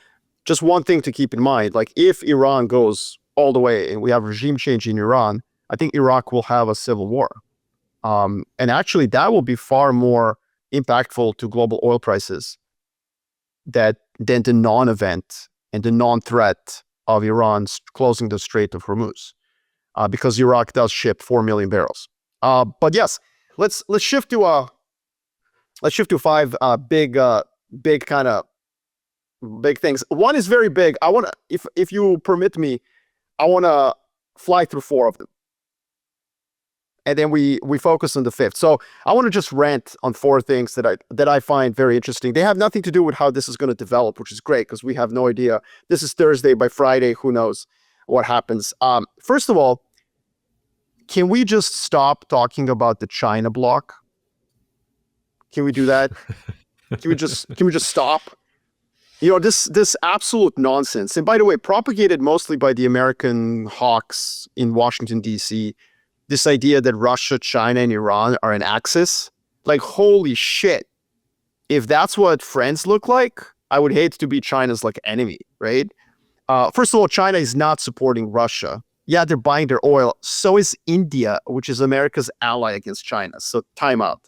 just one thing to keep in mind, like if Iran goes all the way and we have regime change in Iran, I think Iraq will have a civil war. And actually that will be far more impactful to global oil prices than the non-event and the non-threat of Iran closing the Strait of Hormuz, because Iraq does ship 4 million barrels. But yes, let's shift to five big kind of big things. One is very big. I want to, if you permit me, I want to fly through 4 of them. And then we focus on the 5th. So I want to just rant on 4 things that I find very interesting. They have nothing to do with how this is going to develop, which is great because we have no idea. This is Thursday. By Friday, who knows what happens. First of all, can we just stop talking about the China bloc? Can we do that? Can we just stop? This absolute nonsense. And by the way, propagated mostly by the American hawks in Washington, D.C., this idea that Russia, China, and Iran are an axis. Like, holy shit. If that's what friends look like, I would hate to be China's like enemy, right? First of all, China is not supporting Russia. Yeah, they're buying their oil. So is India, which is America's ally against China. So time out.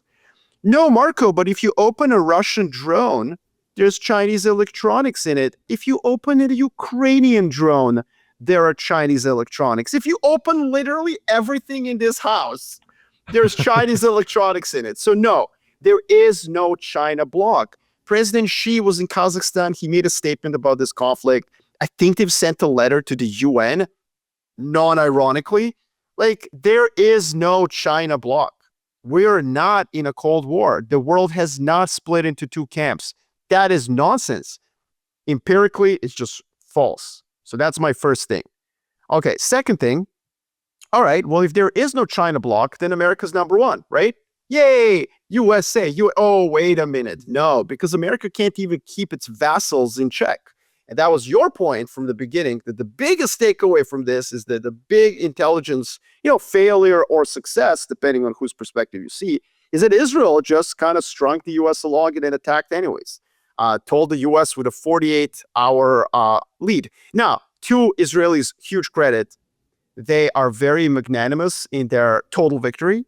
No, Marco, but if you open a Russian drone, there's Chinese electronics in it. If you open a Ukrainian drone, there are Chinese electronics. If you open literally everything in this house, there's Chinese electronics in it. So no, there is no China bloc. President Xi was in Kazakhstan. He made a statement about this conflict. I think they've sent a letter to the UN, non-ironically. Like, there is no China bloc. We are not in a Cold War. The world has not split into 2 camps. That is nonsense. Empirically, it's just false. So that's my first thing. Okay, second thing. All right, well, if there is no China bloc, then America's number 1, right? Yay, USA. Oh, wait a minute. No, because America can't even keep its vassals in check. And that was your point from the beginning, that the biggest takeaway from this is that the big intelligence, failure or success, depending on whose perspective you see, is that Israel just kind of strung the U.S. along and then attacked anyways. Told the U.S. with a 48-hour lead. Now, to Israelis' huge credit, they are very magnanimous in their total victory.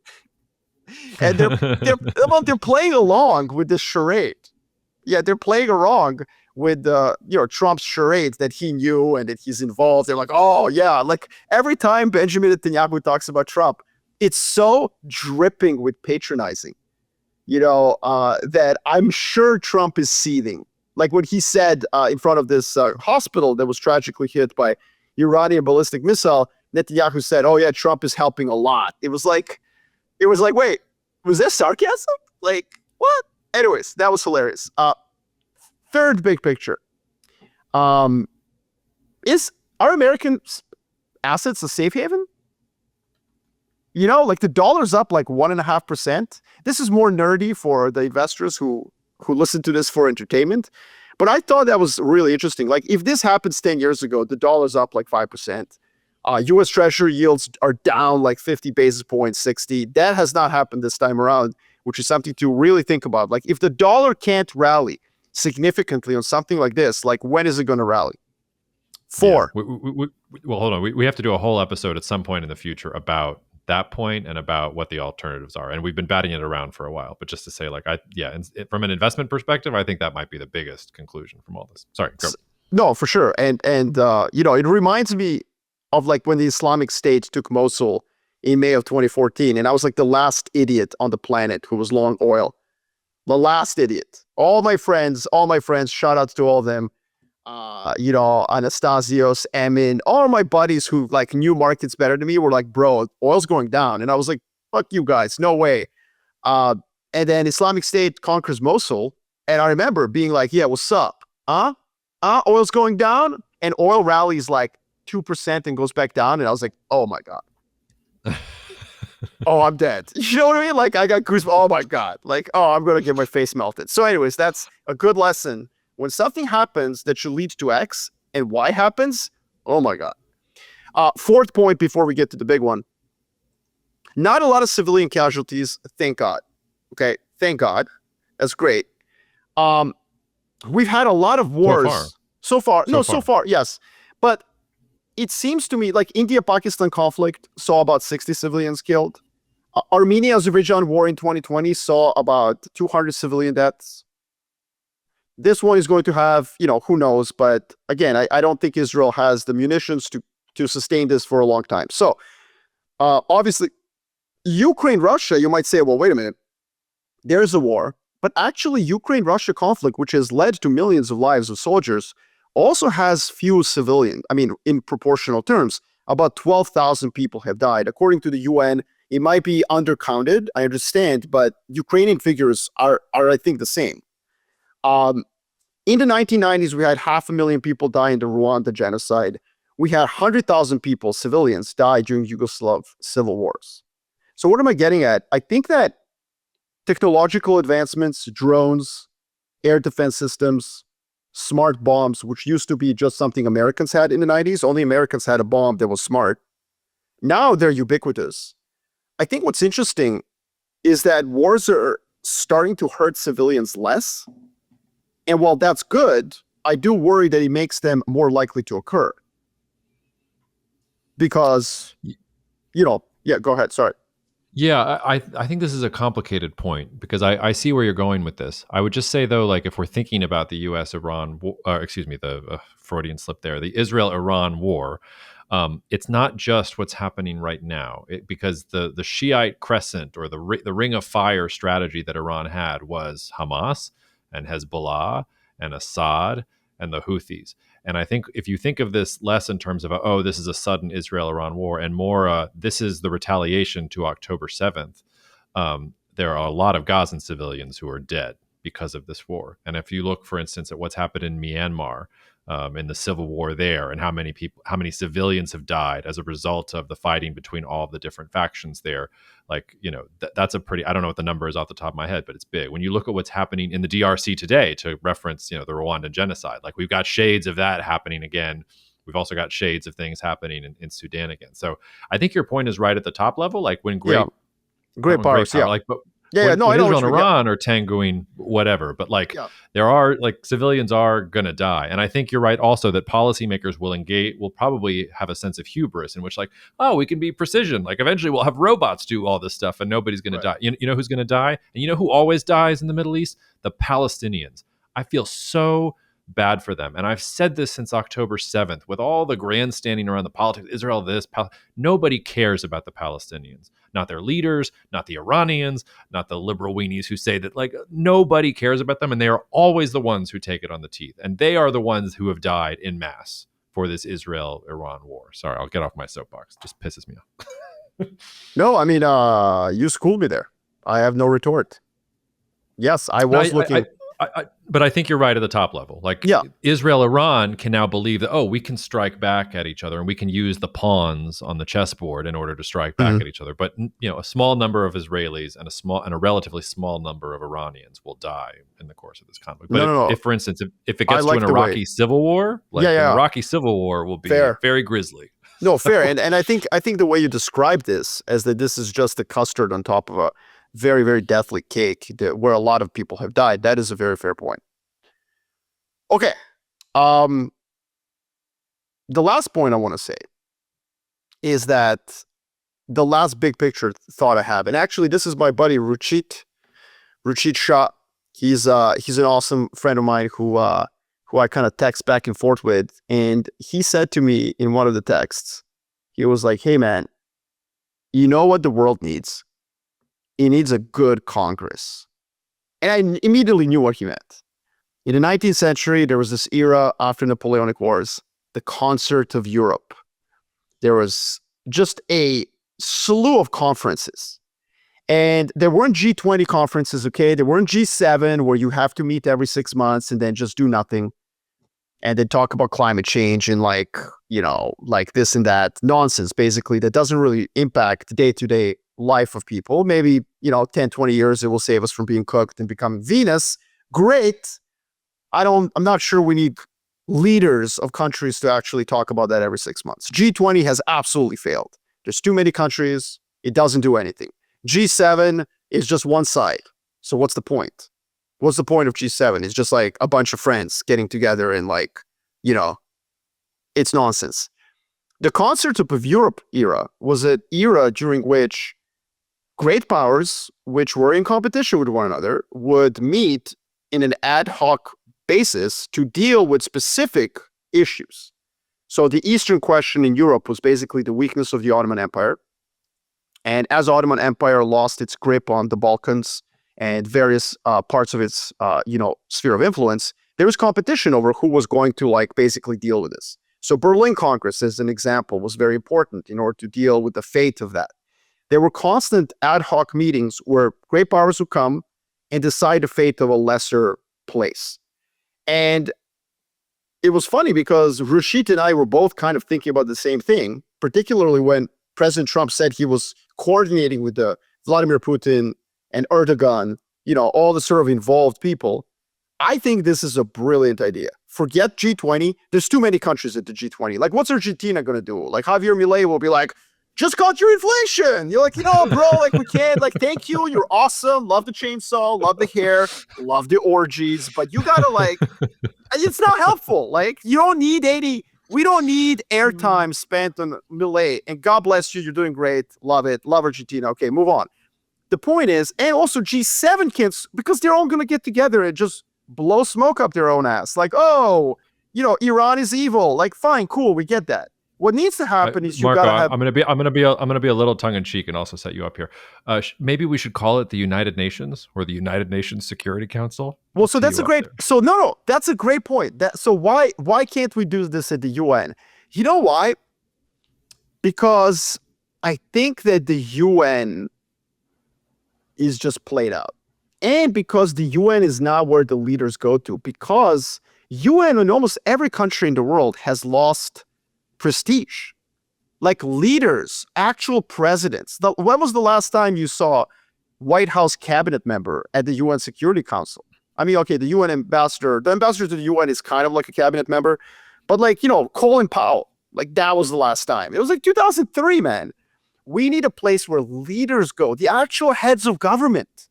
And they're playing along with this charade. Yeah, they're playing along with Trump's charade that he knew and that he's involved. They're like, oh yeah, like every time Benjamin Netanyahu talks about Trump, it's so dripping with patronizing, that I'm sure Trump is seething. Like when he said in front of this hospital that was tragically hit by Iranian ballistic missile, Netanyahu said, oh yeah, Trump is helping a lot. It was like, wait, was that sarcasm? Like, what? Anyways, that was hilarious. Third big picture. Are American assets a safe haven? Like the dollar's up like 1.5%. This is more nerdy for the investors who listen to this for entertainment. But I thought that was really interesting. Like if this happens 10 years ago, the dollar's up like 5%. U.S. Treasury yields are down like 50 basis points, 60. That has not happened this time around, which is something to really think about. Like if the dollar can't rally significantly on something like this, like when is it going to rally? 4. Yeah. Well, hold on. We have to do a whole episode at some point in the future about that point and about what the alternatives are. And we've been batting it around for a while, but just to say from an investment perspective, I think that might be the biggest conclusion from all this. Sorry. Go. No, for sure. And it reminds me of like when the Islamic State took Mosul in May of 2014. And I was like the last idiot on the planet who was long oil. The last idiot. All my friends, shout outs to all of them. Anastasios, Emin, all my buddies who like knew markets better than me were like, bro, oil's going down. And I was like, fuck you guys, no way. And then Islamic State conquers Mosul. And I remember being like, yeah, what's up? Oil's going down? And oil rallies like 2% and goes back down. And I was like, oh my God. Oh, I'm dead. You know what I mean? Like I got goosebumps. Oh my God. Like, oh, I'm going to get my face melted. So anyways, that's a good lesson. When something happens that should lead to X and Y happens, oh my God. Fourth point before we get to the big one. Not a lot of civilian casualties, thank God. Okay, thank God. That's great. We've had a lot of wars. So far, yes. But it seems to me like India-Pakistan conflict saw about 60 civilians killed. Armenia-Azerbaijan war in 2020 saw about 200 civilian deaths. This one is going to have, who knows? But again, I don't think Israel has the munitions to sustain this for a long time. So obviously, Ukraine-Russia, you might say, well, wait a minute. There's a war. But actually, Ukraine-Russia conflict, which has led to millions of lives of soldiers, also has few civilians. I mean, in proportional terms, about 12,000 people have died. According to the UN, it might be undercounted, I understand, but Ukrainian figures are I think, the same. In the 1990s, we had 500,000 people die in the Rwanda genocide. We had 100,000 people, civilians, die during Yugoslav civil wars. So what am I getting at? I think that technological advancements, drones, air defense systems, smart bombs, which used to be just something Americans had in the 90s, only Americans had a bomb that was smart. Now they're ubiquitous. I think what's interesting is that wars are starting to hurt civilians less. And while that's good, I do worry that it makes them more likely to occur. Because, yeah, go ahead. Sorry. Yeah, I think this is a complicated point because I see where you're going with this. I would just say, though, like if we're thinking about the U.S.-Iran, the Freudian slip there, the Israel-Iran war, it's not just what's happening right now, because the Shiite crescent or the ring of fire strategy that Iran had was Hamas and Hezbollah and Assad and the Houthis. And I think if you think of this less in terms of, this is a sudden Israel-Iran war, and more, this is the retaliation to October 7th, there are a lot of Gazan civilians who are dead because of this war. And if you look, for instance, at what's happened in Myanmar, in the civil war there, and how many civilians have died as a result of the fighting between all of the different factions there, that's a pretty, I don't know what the number is off the top of my head, but it's big. When you look at what's happening in the DRC today, to reference, the Rwandan genocide, like we've got shades of that happening again. We've also got shades of things happening in Sudan again. So I think your point is right at the top level, like when great powers, power, like, but when Israel and Iran are tangoing whatever, but there are civilians are going to die. And I think you're right also that policymakers will probably have a sense of hubris in which we can be precision. Like eventually we'll have robots do all this stuff and nobody's going to die. You know who's going to die? And you know who always dies in the Middle East? The Palestinians. I feel so bad for them. And I've said this since October 7th with all the grandstanding around the politics, Israel, nobody cares about the Palestinians, not their leaders, not the Iranians, not the liberal weenies who say that nobody cares about them. And they are always the ones who take it on the teeth. And they are the ones who have died in mass for this Israel-Iran war. Sorry, I'll get off my soapbox. It just pisses me off. No, I mean, you schooled me there. I have no retort. Yes, I was looking. But I think you're right at the top level. Israel, Iran can now believe that, we can strike back at each other and we can use the pawns on the chessboard in order to strike back at each other. But, a small number of Israelis and a relatively small number of Iranians will die in the course of this conflict. But if, for instance, if it gets to an Iraqi civil war, an Iraqi civil war will be very grisly. No, fair. And I think the way you describe this as that this is just the custard on top of a very, very deathly cake where a lot of people have died, that is a very fair point. Okay. The last point I want to say is that the last big picture thought I have, and actually this is my buddy Ruchit Shah. He's an awesome friend of mine who I kind of text back and forth with, and he said to me in one of the texts, he was like, "Hey man, you know what the world needs? It needs a good Congress." And I immediately knew what he meant. In the 19th century, there was this era after Napoleonic Wars, the Concert of Europe. There was just a slew of conferences. And there weren't G20 conferences, okay? There weren't G7 where you have to meet every 6 months and then just do nothing. And then talk about climate change and this and that nonsense, basically, that doesn't really impact the day-to-day life of people. Maybe, 10, 20 years, it will save us from being cooked and becoming Venus. Great. I'm not sure we need leaders of countries to actually talk about that every 6 months. G20 has absolutely failed. There's too many countries. It doesn't do anything. G7 is just one side. So what's the point? What's the point of G7? It's just like a bunch of friends getting together and it's nonsense. The Concert of Europe era was an era during which great powers, which were in competition with one another, would meet in an ad hoc basis to deal with specific issues. So the Eastern question in Europe was basically the weakness of the Ottoman Empire. And as Ottoman Empire lost its grip on the Balkans and various parts of its, sphere of influence, there was competition over who was going to like basically deal with this. So Berlin Congress, as an example, was very important in order to deal with the fate of that. There were constant ad hoc meetings where great powers would come and decide the fate of a lesser place. And it was funny because Rashid and I were both kind of thinking about the same thing, particularly when President Trump said he was coordinating with the Vladimir Putin and Erdogan, all the sort of involved people. I think this is a brilliant idea. Forget G20. There's too many countries at the G20. Like, what's Argentina going to do? Like, Javier Milei will be like, just cut your inflation. You're like, bro, like, we can't. Like, thank you. You're awesome. Love the chainsaw. Love the hair. Love the orgies. But you got to, like, it's not helpful. Like, we don't need airtime spent on Milei. And God bless you. You're doing great. Love it. Love Argentina. Okay, move on. The point is, and also G7 can't, because they're all going to get together and just blow smoke up their own ass. Like, Iran is evil. Like, fine, cool, we get that. What needs to happen is you Marko, gotta have. I'm gonna be a little tongue in cheek and also set you up here. Maybe we should call it the United Nations or the United Nations Security Council. Well, so that's a great. So no, that's a great point. So why can't we do this at the UN? You know why? Because I think that the UN is just played out. And because the UN is not where the leaders go to, because UN in almost every country in the world has lost prestige. Like leaders, actual presidents. When was the last time you saw White House cabinet member at the UN Security Council? I mean, okay, the UN ambassador, the ambassador to the UN is kind of like a cabinet member, but like, Colin Powell, like that was the last time. It was like 2003, man. We need a place where leaders go, the actual heads of government,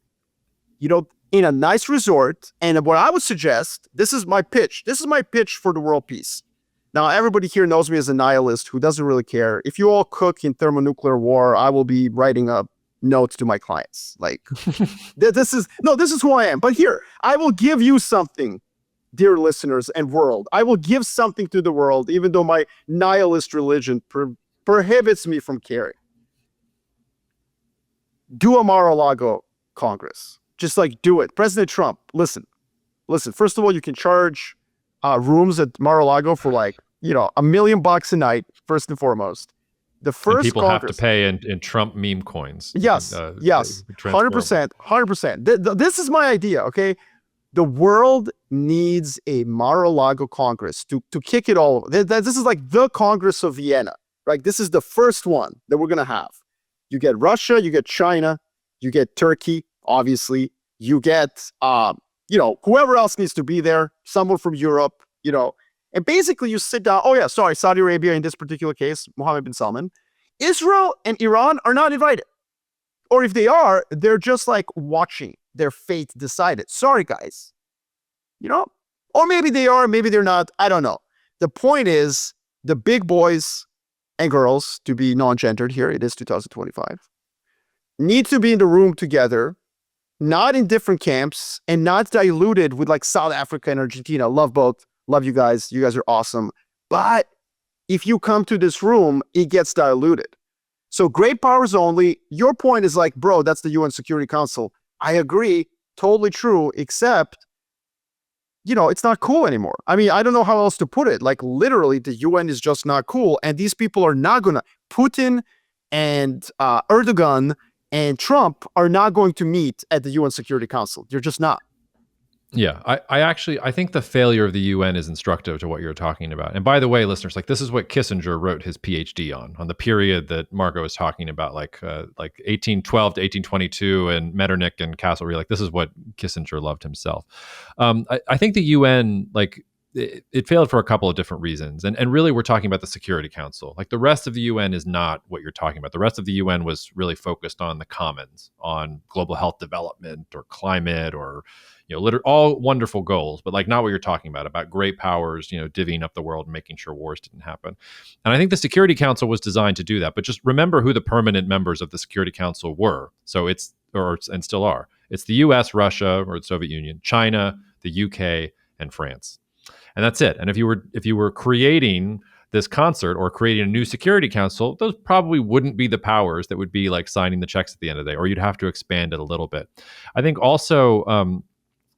in a nice resort. And what I would suggest, this is my pitch. This is my pitch for the world peace. Now, everybody here knows me as a nihilist who doesn't really care. If you all cook in thermonuclear war, I will be writing a note to my clients. Like, this is who I am. But here, I will give you something, dear listeners and world. I will give something to the world, even though my nihilist religion prohibits me from caring. Do a Mar-a-Lago Congress. Just like do it. President Trump, listen. First of all, you can charge rooms at Mar-a-Lago for like, $1 million a night, first and foremost. The first and people Congress, have to pay in Trump meme coins. Yes, 100%. This is my idea, okay? The world needs a Mar-a-Lago Congress to kick it all over. This is like the Congress of Vienna, right? This is the first one that we're going to have. You get Russia, you get China, you get Turkey, obviously. You get, whoever else needs to be there, someone from Europe, and basically you sit down. Oh yeah, sorry, Saudi Arabia in this particular case, Mohammed bin Salman. Israel and Iran are not invited. Or if they are, they're just like watching their fate decided. Sorry, guys. Or maybe they are, maybe they're not. I don't know. The point is, the big boys and girls, to be non-gendered here, it is 2025, need to be in the room together, not in different camps, and not diluted with like South Africa and Argentina. Love both. Love you guys. You guys are awesome. But if you come to this room, it gets diluted. So great powers only. Your point is like, bro, that's the UN Security Council. I agree. Totally true. Except, it's not cool anymore. I mean, I don't know how else to put it. Like literally the UN is just not cool. And these people are not going to, Putin and Erdogan and Trump are not going to meet at the UN Security Council. They're just not. Yeah, I think the failure of the UN is instructive to what you're talking about. And by the way, listeners, like this is what Kissinger wrote his PhD on the period that Marko was talking about, like 1812 to 1822 and Metternich and Castlereagh. Like this is what Kissinger loved himself. I think the UN, like it failed for a couple of different reasons. And really we're talking about the Security Council. Like the rest of the UN is not what you're talking about. The rest of the UN was really focused on the commons, on global health development or climate or all wonderful goals, but like not what you're talking about great powers, divvying up the world and making sure wars didn't happen. And I think the Security Council was designed to do that. But just remember who the permanent members of the Security Council were. So and still are. It's the US, Russia, or the Soviet Union, China, the UK, and France. And that's it. And if you were creating this concert or creating a new Security Council, those probably wouldn't be the powers that would be like signing the checks at the end of the day, or you'd have to expand it a little bit. I think also,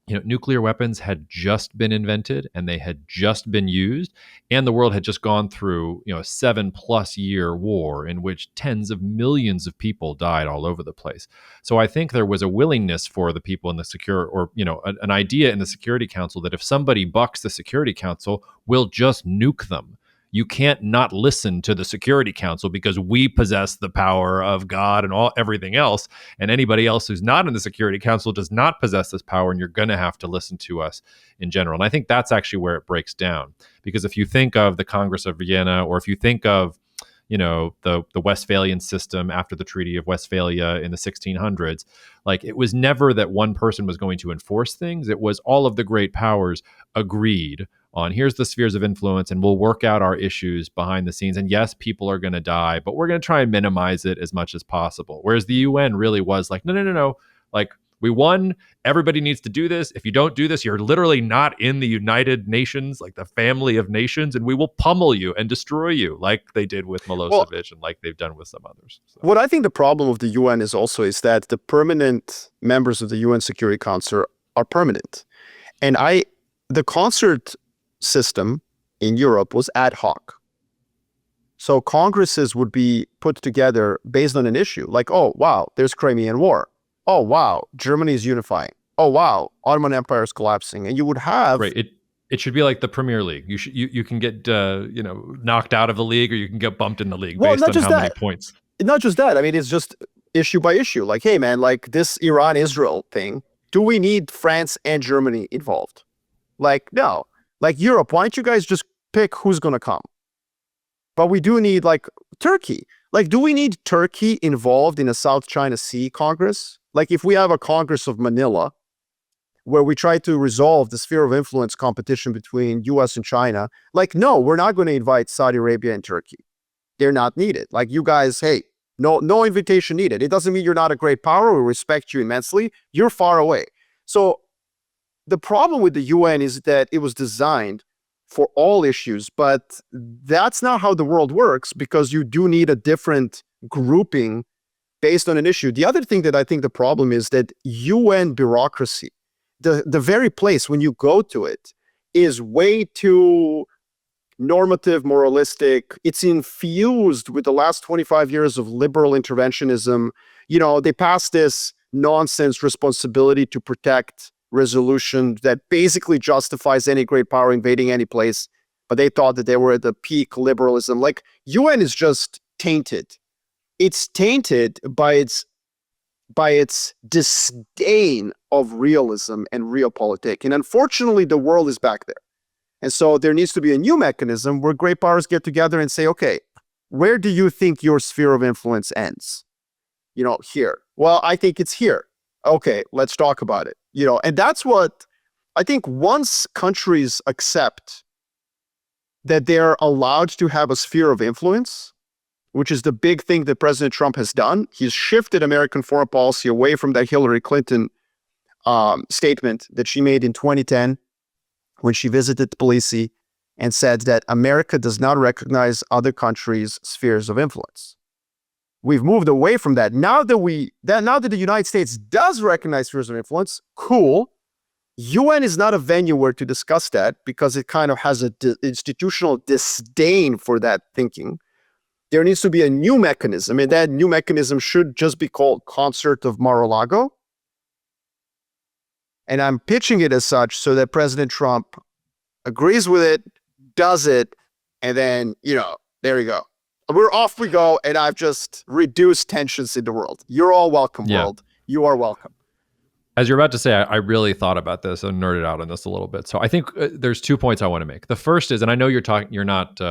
nuclear weapons had just been invented and they had just been used, and the world had just gone through, a 7+ year war in which tens of millions of people died all over the place. So I think there was a willingness for the people in the an idea in the Security Council that if somebody bucks the Security Council, we'll just nuke them. You can't not listen to the Security Council because we possess the power of God and everything else, and anybody else who's not in the Security Council does not possess this power, and you're going to have to listen to us in general. And I think that's actually where it breaks down, because if you think of the Congress of Vienna, or if you think of the Westphalian system after the Treaty of Westphalia in the 1600s, like, it was never that one person was going to enforce things. It was all of the great powers agreed on, here's the spheres of influence, and we'll work out our issues behind the scenes. And yes, people are going to die, but we're going to try and minimize it as much as possible. Whereas the UN really was like, no. Like, we won. Everybody needs to do this. If you don't do this, you're literally not in the United Nations, like the family of nations, and we will pummel you and destroy you, like they did with Milosevic and like they've done with some others. So. What I think the problem of the UN is that the permanent members of the UN Security Council are permanent. And the concert system in Europe was ad hoc. So Congresses would be put together based on an issue, like, oh, wow, there's Crimean War. Oh, wow, Germany is unifying. Oh, wow, Ottoman Empire is collapsing. And you would have... Right. It should be like the Premier League. You can get knocked out of the league, or you can get bumped in the league based on how many points. Not just that. I mean, it's just issue by issue. Like, hey, man, like this Iran-Israel thing, do we need France and Germany involved? Like, no. Like, Europe, why don't you guys just pick who's going to come? But we do need, like, Turkey. Like, do we need Turkey involved in a South China Sea Congress? Like, if we have a Congress of Manila, where we try to resolve the sphere of influence competition between US and China, like, no, we're not going to invite Saudi Arabia and Turkey. They're not needed. Like, you guys, hey, no invitation needed. It doesn't mean you're not a great power. We respect you immensely. You're far away. So the problem with the UN is that it was designed for all issues, but that's not how the world works, because you do need a different grouping based on an issue. The other thing that I think the problem is that UN bureaucracy, the very place when you go to it, is way too normative, moralistic. It's infused with the last 25 years of liberal interventionism. They passed this nonsense responsibility to protect resolution that basically justifies any great power invading any place, but they thought that they were at the peak liberalism. Like, UN is just tainted. It's tainted by its disdain of realism and realpolitik. And unfortunately, the world is back there. And so there needs to be a new mechanism where great powers get together and say, okay, where do you think your sphere of influence ends? Here. Well, I think it's here. Okay, let's talk about it. And that's what I think, once countries accept that they're allowed to have a sphere of influence, which is the big thing that President Trump has done. He's shifted American foreign policy away from that Hillary Clinton statement that she made in 2010 when she visited Tbilisi and said that America does not recognize other countries' spheres of influence. We've moved away from that. Now that the United States does recognize spheres of influence, cool. UN is not a venue where to discuss that, because it kind of has an institutional disdain for that thinking. There needs to be a new mechanism, and that new mechanism should just be called Concert of Mar-a-Lago. And I'm pitching it as such so that President Trump agrees with it, does it, and then, there you go. We're off we go, and I've just reduced tensions in the world. You're all welcome, world. You are welcome. As you're about to say, I really thought about this and nerded out on this a little bit. So I think there's 2 points I want to make. The first is, and I know you're not,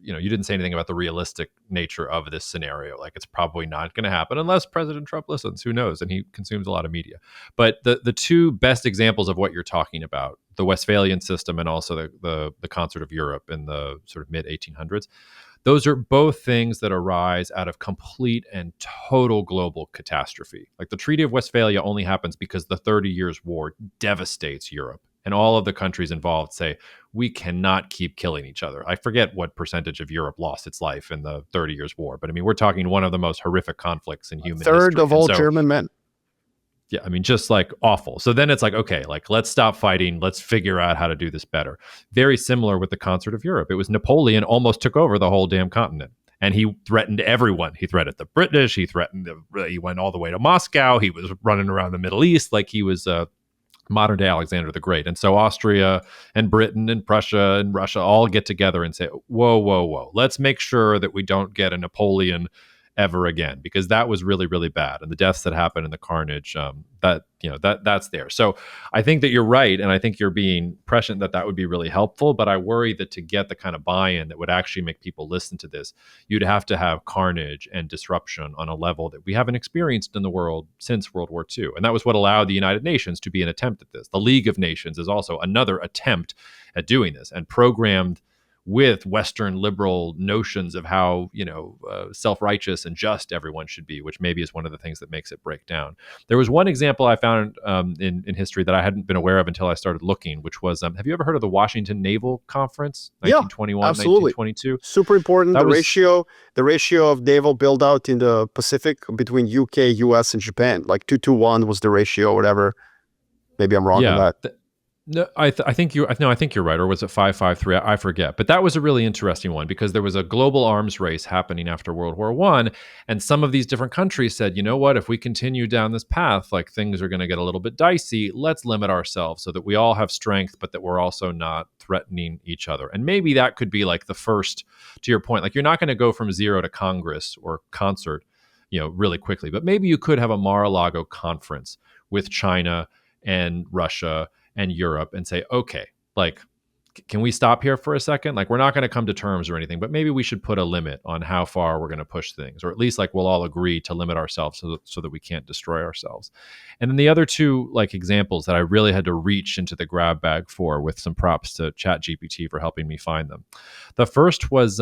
you didn't say anything about the realistic nature of this scenario. Like, it's probably not going to happen unless President Trump listens. Who knows? And he consumes a lot of media. But the two best examples of what you're talking about, the Westphalian system and also the Concert of Europe in the sort of mid 1800s, those are both things that arise out of complete and total global catastrophe. Like, the Treaty of Westphalia only happens because the 30 Years' War devastates Europe. And all of the countries involved say, we cannot keep killing each other. I forget what percentage of Europe lost its life in the 30 Years' War. But I mean, we're talking one of the most horrific conflicts in human history. A third of all German men. Yeah, I mean, just like awful. So then it's like, okay, like let's stop fighting. Let's figure out how to do this better. Very similar with the Concert of Europe. It was Napoleon almost took over the whole damn continent. And he threatened everyone. He threatened the British. He went all the way to Moscow. He was running around the Middle East like he was modern day Alexander the Great. And so Austria and Britain and Prussia and Russia all get together and say, whoa, whoa, whoa, let's make sure that we don't get a Napoleon ever again, because that was really, really bad. And the deaths that happened and the carnage, that's there. So I think that you're right. And I think you're being prescient that would be really helpful. But I worry that to get the kind of buy-in that would actually make people listen to this, you'd have to have carnage and disruption on a level that we haven't experienced in the world since World War II. And that was what allowed the United Nations to be an attempt at this. The League of Nations is also another attempt at doing this, and programmed with Western liberal notions of how, self-righteous and just everyone should be, which maybe is one of the things that makes it break down. There was one example I found in history that I hadn't been aware of until I started looking, which was, have you ever heard of the Washington Naval Conference, 1921, absolutely. 1922? Super important. The ratio of naval build out in the Pacific between UK, US, and Japan, like 2-to-1 was the ratio, or whatever. Maybe I'm wrong on that. No, I think you're right. Or was it 5-5-3? I forget. But that was a really interesting one, because there was a global arms race happening after World War I, and some of these different countries said, you know what, if we continue down this path, like things are going to get a little bit dicey. Let's limit ourselves so that we all have strength, but that we're also not threatening each other. And maybe that could be like the first, to your point, like you're not going to go from zero to Congress or concert, really quickly. But maybe you could have a Mar-a-Lago conference with China and Russia and Europe and say, okay, like, can we stop here for a second? Like, we're not going to come to terms or anything, but maybe we should put a limit on how far we're going to push things, or at least like we'll all agree to limit ourselves so that we can't destroy ourselves. And then the other two like examples that I really had to reach into the grab bag for, with some props to ChatGPT for helping me find them. The first was,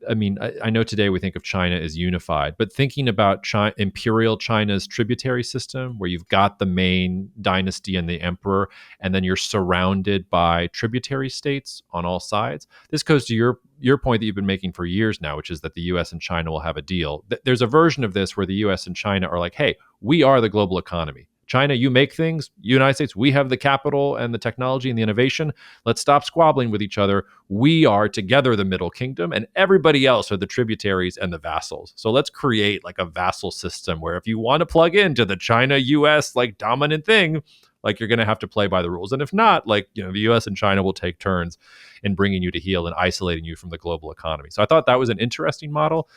I know today we think of China as unified, but thinking about Imperial China's tributary system, where you've got the main dynasty and the emperor, and then you're surrounded by tributary states on all sides. This goes to your point that you've been making for years now, which is that the US and China will have a deal. There's a version of this where the US and China are like, hey, we are the global economy. China, you make things. United States, we have the capital and the technology and the innovation. Let's stop squabbling with each other. We are together the Middle Kingdom, and everybody else are the tributaries and the vassals. So let's create like a vassal system where if you want to plug into the China-US like dominant thing, like you're going to have to play by the rules. And if not, like, the US and China will take turns in bringing you to heel and isolating you from the global economy. So I thought that was an interesting model.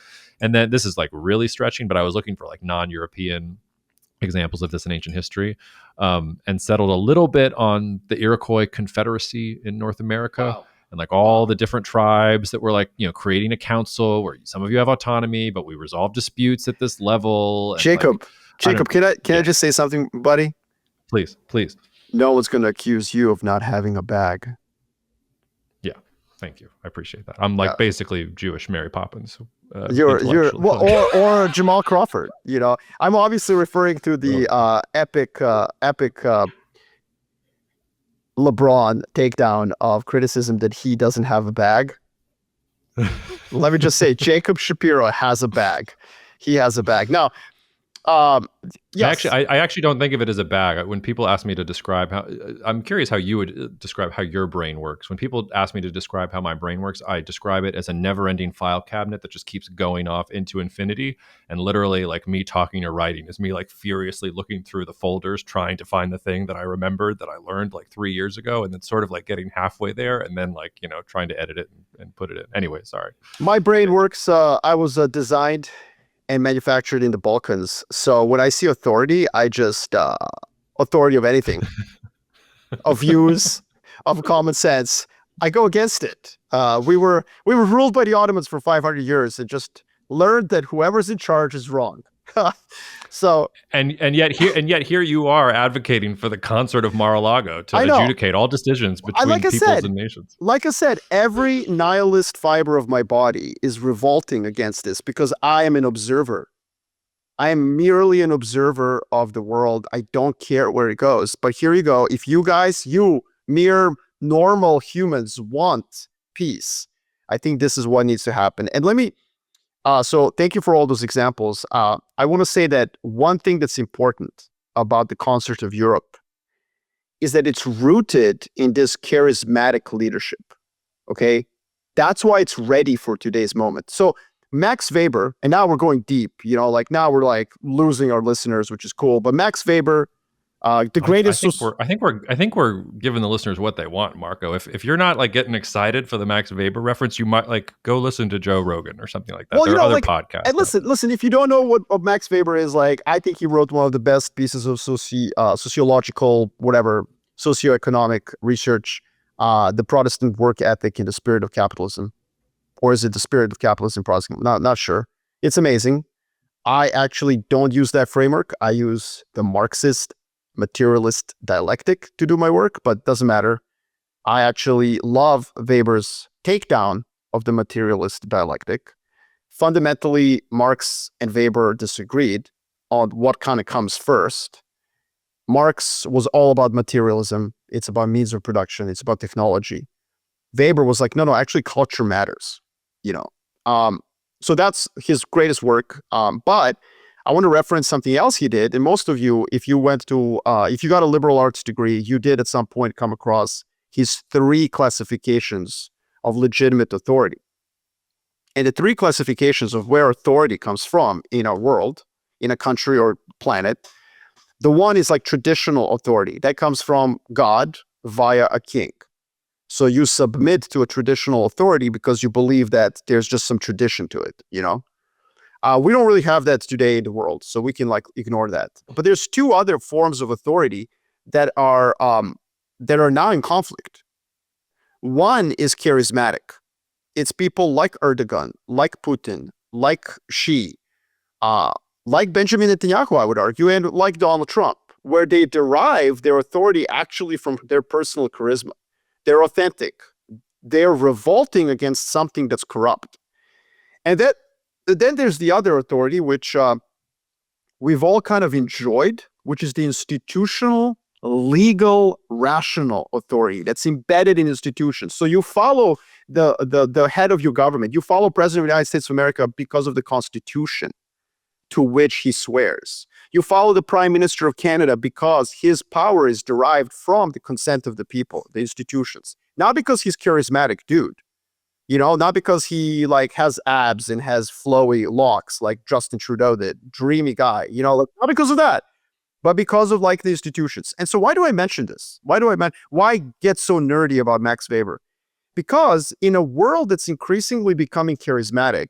And then this is like really stretching, but I was looking for like non-European examples of this in ancient history, and settled a little bit on the Iroquois Confederacy in North America. Wow. And like all the different tribes that were like, creating a council where some of you have autonomy, but we resolve disputes at this level. And Jacob, can I just say something, buddy? Please. No one's going to accuse you of not having a bag. Yeah. Thank you. I appreciate that. I'm like basically Jewish Mary Poppins. Or Jamal Crawford. I'm obviously referring to the epic LeBron takedown of criticism that he doesn't have a bag. Let me just say, Jacob Shapiro has a bag. He has a bag. Now, yes. I actually don't think of it as a bag. When people ask me to describe how, I'm curious how you would describe how your brain works. When people ask me to describe how my brain works, I describe it as a never-ending file cabinet that just keeps going off into infinity. And literally, like, me talking or writing is me like furiously looking through the folders, trying to find the thing that I remembered that I learned like 3 years ago, and then sort of like getting halfway there, and then like, trying to edit it and put it in. Anyway, sorry. My brain works. I was designed and manufactured in the Balkans. So when I see authority, I just authority of anything, of views, of common sense, I go against it. We were ruled by the Ottomans for 500 years and just learned that whoever's in charge is wrong. So and yet here you are advocating for the Concert of Mar-a-Lago to adjudicate all decisions between peoples and nations. Like I said, every nihilist fiber of my body is revolting against this because I am an observer. I am merely an observer of the world. I don't care where it goes. But here you go. If you guys, mere normal humans, want peace, I think this is what needs to happen. And let me so thank you for all those examples. I want to say that one thing that's important about the concert of Europe is that it's rooted in this charismatic leadership. Okay, that's why it's ready for today's moment. So Max Weber, and now we're going deep, like now we're like losing our listeners, which is cool. But Max Weber, the greatest. I think we're giving the listeners what they want, Marco. If you're not like getting excited for the Max Weber reference, you might like go listen to Joe Rogan or something like that. Well, there are other like, podcasts. And listen. If you don't know what Max Weber is, like, I think he wrote one of the best pieces of sociological, whatever, socioeconomic research, the Protestant work ethic in the spirit of capitalism, or is it the spirit of capitalism? Protestant? Not sure. It's amazing. I actually don't use that framework. I use the Marxist materialist dialectic to do my work, but doesn't matter. I actually love Weber's takedown of the materialist dialectic. Fundamentally, Marx and Weber disagreed on what kind of comes first. Marx was all about materialism. It's about means of production. It's about technology. Weber was like, no, actually culture matters, So that's his greatest work. But I want to reference something else he did. And most of you, if you got a liberal arts degree, you did at some point come across his 3 classifications of legitimate authority. And the 3 classifications of where authority comes from in our world, in a country or planet. The one is like traditional authority. That comes from God via a king. So you submit to a traditional authority because you believe that there's just some tradition to it, We don't really have that today in the world, so we can like ignore that. But there's 2 other forms of authority that are now in conflict. One is charismatic. It's people like Erdogan, like Putin, like Xi, like Benjamin Netanyahu, I would argue, and like Donald Trump, where they derive their authority actually from their personal charisma. They're authentic. They're revolting against something that's corrupt. And then there's the other authority, which we've all kind of enjoyed, which is the institutional, legal, rational authority that's embedded in institutions. So you follow the head of your government. You follow President of the United States of America because of the Constitution to which he swears. You follow the Prime Minister of Canada because his power is derived from the consent of the people, the institutions. Not because he's charismatic dude. Not because he like has abs and has flowy locks like Justin Trudeau did, dreamy guy, not because of that, but because of like the institutions. And so why do I mention this? Why get so nerdy about Max Weber? Because in a world that's increasingly becoming charismatic,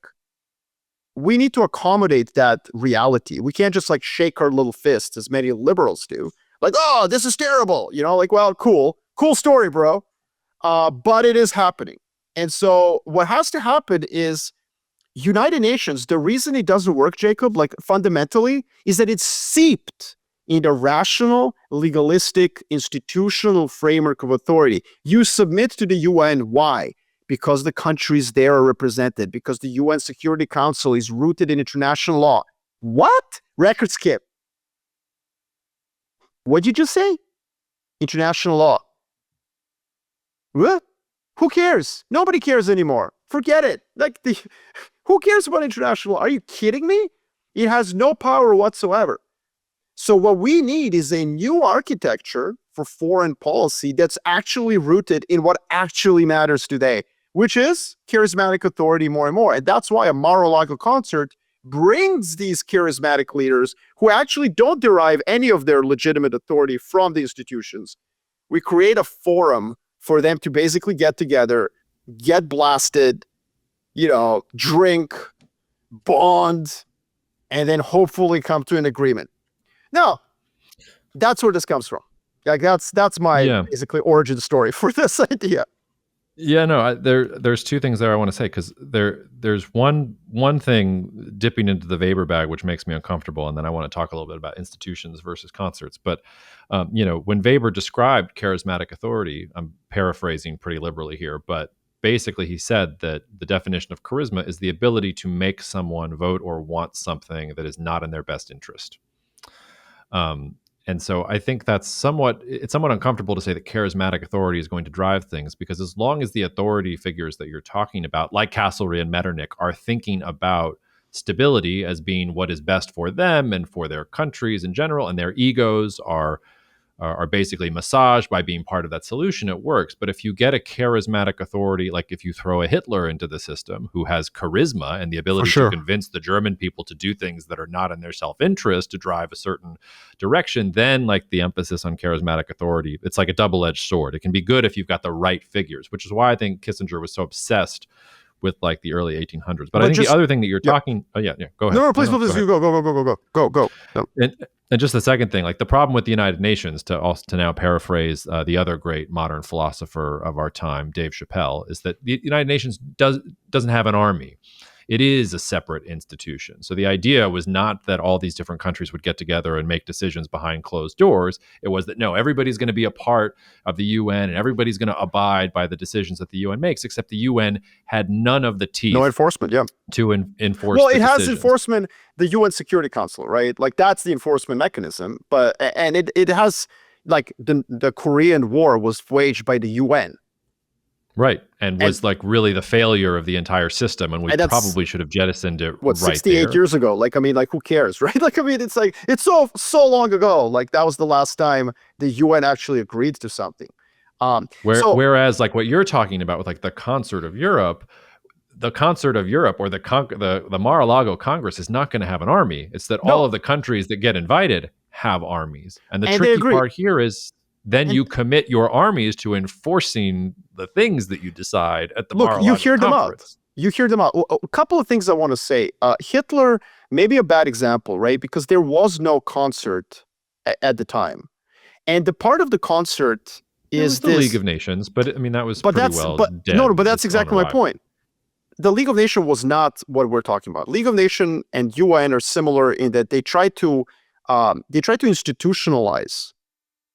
we need to accommodate that reality. We can't just like shake our little fists as many liberals do. Like, oh, this is terrible. Well, cool story, bro. But it is happening. And so what has to happen is United Nations, the reason it doesn't work, Jacob, like fundamentally, is that it's seeped in a rational, legalistic, institutional framework of authority. You submit to the UN. Why? Because the countries there are represented, because the UN Security Council is rooted in international law. What? Record skip. What'd you just say? International law. What? Who cares? Nobody cares anymore. Forget it. Who cares about international law? Are you kidding me? It has no power whatsoever. So what we need is a new architecture for foreign policy that's actually rooted in what actually matters today, which is charismatic authority more and more. And that's why a Mar-a-Lago concert brings these charismatic leaders who actually don't derive any of their legitimate authority from the institutions. We create a forum for them to basically get together, get blasted, drink, bond, and then hopefully come to an agreement. Now, that's where this comes from. Like that's my basically origin story for this idea. Yeah, no, there's 2 things there I want to say, because there's one thing dipping into the Weber bag which makes me uncomfortable, and then I want to talk a little bit about institutions versus concerts. But when Weber described charismatic authority, I'm paraphrasing pretty liberally here, but basically he said that the definition of charisma is the ability to make someone vote or want something that is not in their best interest. And so I think it's somewhat uncomfortable to say that charismatic authority is going to drive things, because as long as the authority figures that you're talking about, like Castlereagh and Metternich, are thinking about stability as being what is best for them and for their countries in general, and their egos are basically massaged by being part of that solution, it works. But if you get a charismatic authority, like if you throw a Hitler into the system who has charisma and the ability to convince the German people to do things that are not in their self-interest to drive a certain direction, then like the emphasis on charismatic authority, it's like a double-edged sword. It can be good if you've got the right figures, which is why I think Kissinger was so obsessed with like the early 1800s. But I think the other thing that you're talking, go ahead. No, please, go. No. And just the second thing, like the problem with the United Nations, to now paraphrase the other great modern philosopher of our time, Dave Chappelle, is that the United Nations doesn't have an army. It is a separate institution. So the idea was not that all these different countries would get together and make decisions behind closed doors. It was that, no, everybody's going to be a part of the UN and everybody's going to abide by the decisions that the UN makes, except the UN had none of the teeth. No enforcement, to enforce Well, the it has decisions. enforcement, the UN Security Council, right? Like that's the enforcement mechanism. But, and it has, like the Korean War was waged by the UN. Right. And was like really the failure of the entire system. And we probably should have jettisoned it right 68 years ago. Like, I mean, like, who cares, right? Like, I mean, it's like, it's so long ago. Like, that was the last time the UN actually agreed to something. Whereas, like, what you're talking about with, like, the Concert of Europe or the Mar-a-Lago Congress is not going to have an army. It's that all of the countries that get invited have armies. And the tricky part here is then you commit your armies to enforcing the things that you decide at the Mar-a-Lago Conference. You hear them out. A couple of things I want to say. Hitler, maybe a bad example, right? Because there was no concert at the time. And the part of the concert is the League of Nations, but I mean, that was dead. No, but that's exactly my point. The League of Nations was not what we're talking about. League of Nations and UN are similar in that they try to institutionalize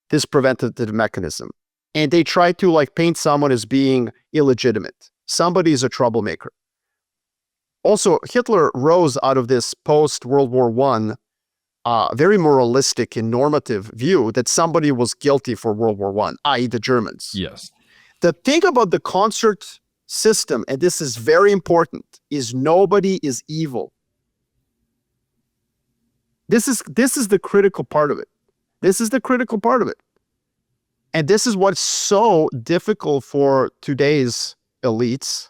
this preventative mechanism. And they try to like paint someone as being illegitimate. Somebody is a troublemaker. Also, Hitler rose out of this post-World War I very moralistic and normative view that somebody was guilty for World War I, i.e. the Germans. Yes. The thing about the concert system, and this is very important, is nobody is evil. This is the critical part of it. This is the critical part of it. And this is what's so difficult for today's elites,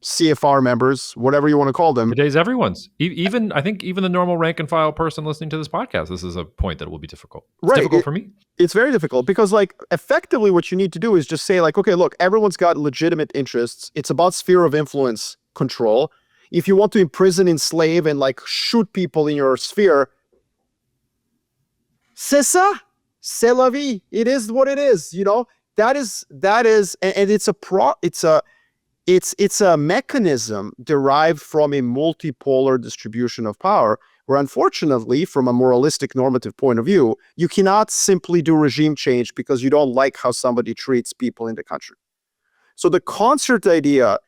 CFR members, whatever you want to call them. Today's everyone's. I think even the normal rank and file person listening to this podcast, this is a point that will be difficult. It's difficult for me. It's very difficult because like effectively what you need to do is just say like, okay, look, everyone's got legitimate interests. It's about sphere of influence control. If you want to imprison, enslave, and like shoot people in your sphere, c'est ça, c'est la vie. It is what it is, you know. That is, and it's a mechanism derived from a multipolar distribution of power, where unfortunately, from a moralistic normative point of view, you cannot simply do regime change because you don't like how somebody treats people in the country. So the concert idea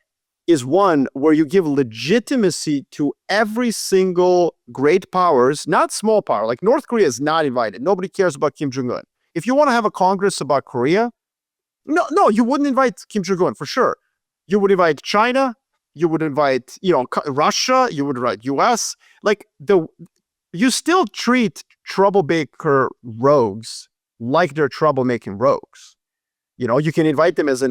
is one where you give legitimacy to every single great powers, not small power. Like North Korea is not invited. Nobody cares about Kim Jong-un. If you want to have a Congress about Korea, no, you wouldn't invite Kim Jong-un for sure. You would invite China, you would invite, Russia, you would invite US. Like you still treat troublemaker rogues like they're troublemaking rogues. You can invite them as a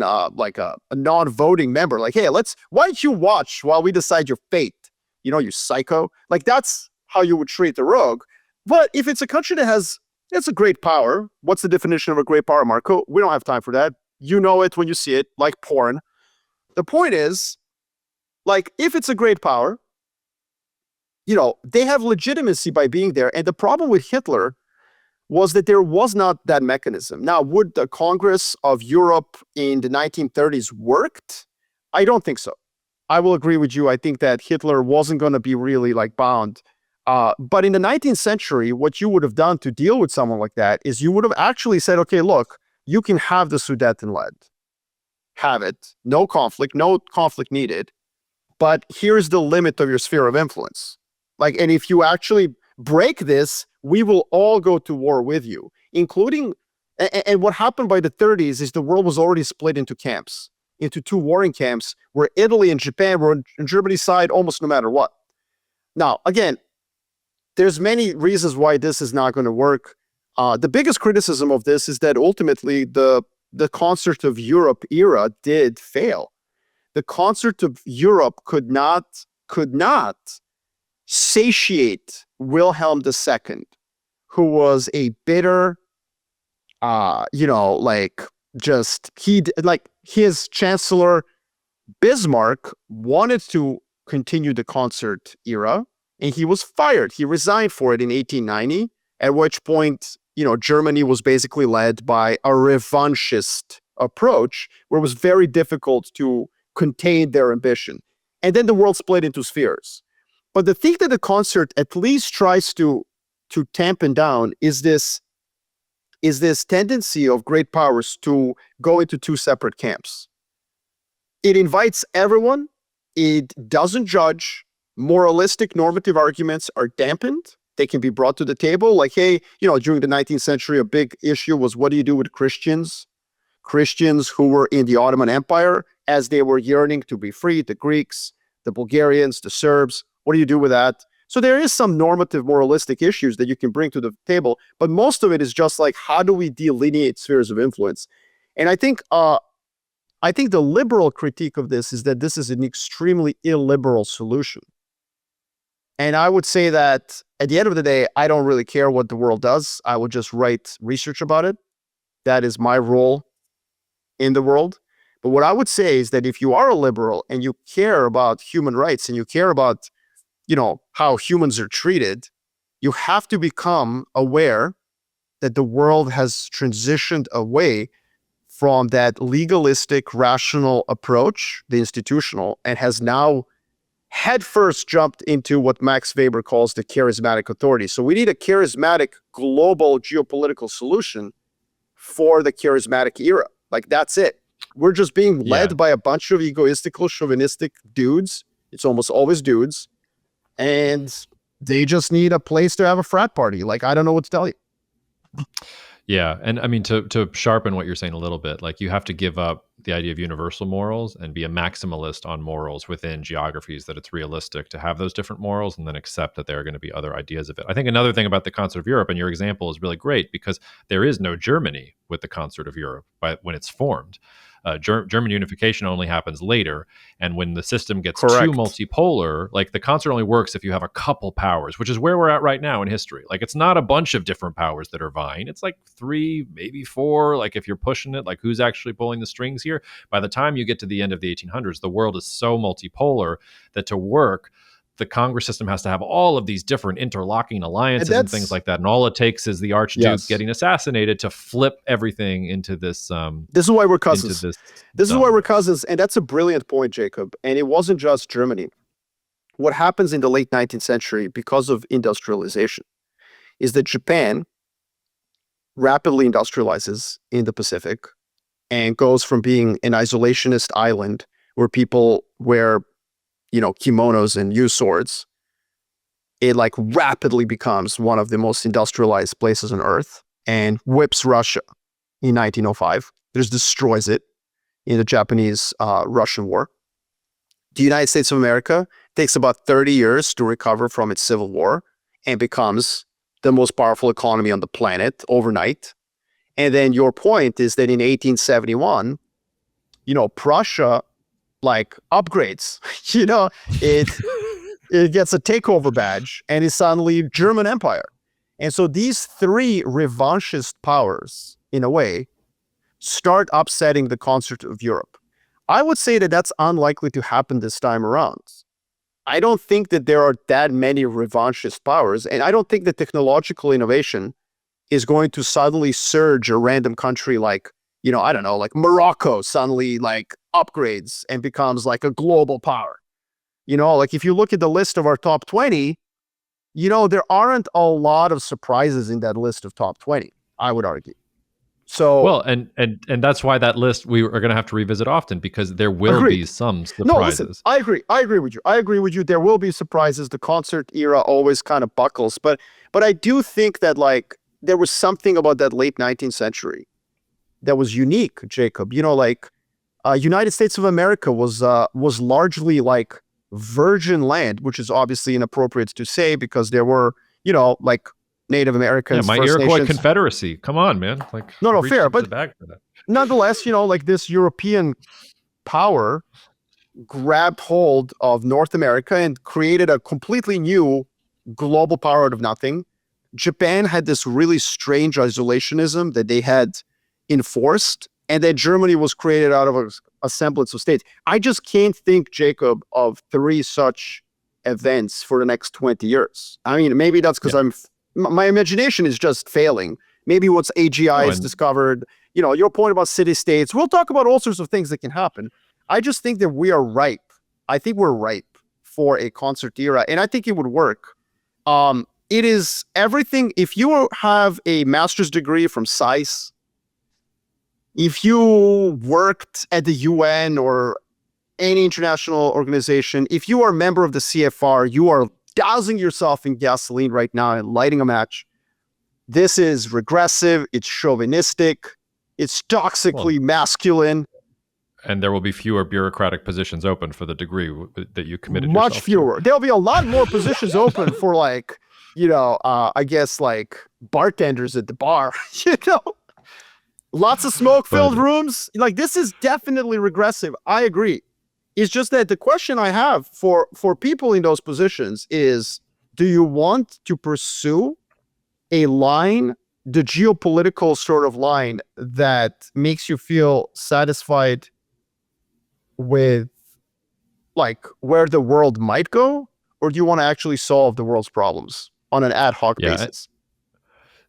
non-voting member. Like, hey, why don't you watch while we decide your fate? You psycho. Like that's how you would treat the rogue. But if it's a country that it's a great power, what's the definition of a great power, Marco? We don't have time for that. You know it when you see it, like porn. The point is, like, if it's a great power, they have legitimacy by being there. And the problem with Hitler was that there was not that mechanism. Now, would the Congress of Europe in the 1930s worked? I don't think so. I will agree with you. I think that Hitler wasn't going to be really like bound. But in the 19th century, what you would have done to deal with someone like that is you would have actually said, okay, look, you can have the Sudetenland. Have it. No conflict needed. But here's the limit of your sphere of influence. Like, and if you actually break this, we will all go to war with you, including, and what happened by the 30s is the world was already split into camps, into two warring camps, where Italy and Japan were on Germany's side almost no matter what. Now, again, there's many reasons why this is not going to work. The biggest criticism of this is that ultimately the Concert of Europe era did fail. The Concert of Europe could not satiate Wilhelm II, who was a bitter, his Chancellor Bismarck wanted to continue the concert era, and he was fired. He resigned for it in 1890, at which point, Germany was basically led by a revanchist approach, where it was very difficult to contain their ambition. And then the world split into spheres. But the thing that the concert at least tries to tampen down is this tendency of great powers to go into two separate camps. It invites everyone. It doesn't judge. Moralistic normative arguments are dampened. They can be brought to the table. Like, hey, during the 19th century, a big issue was, what do you do with Christians? Christians who were in the Ottoman Empire as they were yearning to be free, the Greeks, the Bulgarians, the Serbs. What do you do with that? So there is some normative, moralistic issues that you can bring to the table, but most of it is just like, how do we delineate spheres of influence? And I think the liberal critique of this is that this is an extremely illiberal solution. And I would say that at the end of the day, I don't really care what the world does. I will just write research about it. That is my role in the world. But what I would say is that if you are a liberal and you care about human rights and you care about, how humans are treated, you have to become aware that the world has transitioned away from that legalistic, rational approach, the institutional, and has now headfirst jumped into what Max Weber calls the charismatic authority. So we need a charismatic global geopolitical solution for the charismatic era. Like, that's it. We're just being led by a bunch of egoistical, chauvinistic dudes. It's almost always dudes. And they just need a place to have a frat party. Like, I don't know what to tell you. Yeah. And I mean, to sharpen what you're saying a little bit, like, you have to give up the idea of universal morals and be a maximalist on morals within geographies that it's realistic to have those different morals, and then accept that there are going to be other ideas of it. I think another thing about the Concert of Europe, and your example is really great, because there is no Germany with the Concert of Europe when it's formed. German unification only happens later, and when the system gets too multipolar, like, the concert only works if you have a couple powers, which is where we're at right now in history. Like, it's not a bunch of different powers that are vying. It's like 3, maybe 4. Like, if you're pushing it, like, who's actually pulling the strings here? By the time you get to the end of the 1800s, the world is so multipolar that to work, the Congress system has to have all of these different interlocking alliances and things like that. And all it takes is the Archduke getting assassinated to flip everything into this. This is why we're cousins. This is why we're cousins. And that's a brilliant point, Jacob. And it wasn't just Germany. What happens in the late 19th century because of industrialization is that Japan rapidly industrializes in the Pacific and goes from being an isolationist island where people wear kimonos and use swords. It rapidly becomes one of the most industrialized places on Earth and whips Russia in 1905. Just destroys it in the Japanese-Russian War. The United States of America takes about 30 years to recover from its civil war and becomes the most powerful economy on the planet overnight. And then your point is that in 1871, Prussia upgrades, it gets a takeover badge and is suddenly German Empire. And so these 3 revanchist powers, in a way, start upsetting the Concert of Europe. I would say that that's unlikely to happen this time around. I don't think that there are that many revanchist powers, and I don't think that technological innovation is going to suddenly surge a random country like Morocco suddenly upgrades and becomes a global power. If you look at the list of our top 20, there aren't a lot of surprises in that list of top 20, I would argue. So well, and that's why that list we are going to have to revisit often, because there will be some surprises. No, listen, I agree with you. There will be surprises. The concert era always kind of buckles, but I do think that there was something about that late 19th century that was unique, Jacob. United States of America was largely virgin land, which is obviously inappropriate to say because there were, like Native Americans, my First Iroquois Nations. Confederacy. Come on, man. Like, No, reach fair. into the But bag for that. nonetheless, like this European power grabbed hold of North America and created a completely new global power out of nothing. Japan had this really strange isolationism that they had enforced, and that Germany was created out of a semblance of states. I just can't think, Jacob, of 3 such events for the next 20 years. I mean, maybe that's because my imagination is just failing. Maybe what's AGI has discovered, your point about city-states. We'll talk about all sorts of things that can happen. I just think that we are ripe. I think we're ripe for a concert era, and I think it would work. It is everything. If you have a master's degree from SAIS, if you worked at the UN or any international organization, if you are a member of the CFR, you are dousing yourself in gasoline right now and lighting a match. This is regressive. It's chauvinistic. It's toxically masculine. And there will be fewer bureaucratic positions open for the degree that you committed Much yourself fewer. to. There'll be a lot more positions open for I guess like bartenders at the bar, Lots of smoke-filled rooms. Like, this is definitely regressive. I agree. It's just that the question I have for people in those positions is, do you want to pursue a line, the geopolitical sort of line that makes you feel satisfied with like where the world might go, or do you want to actually solve the world's problems on an ad hoc basis?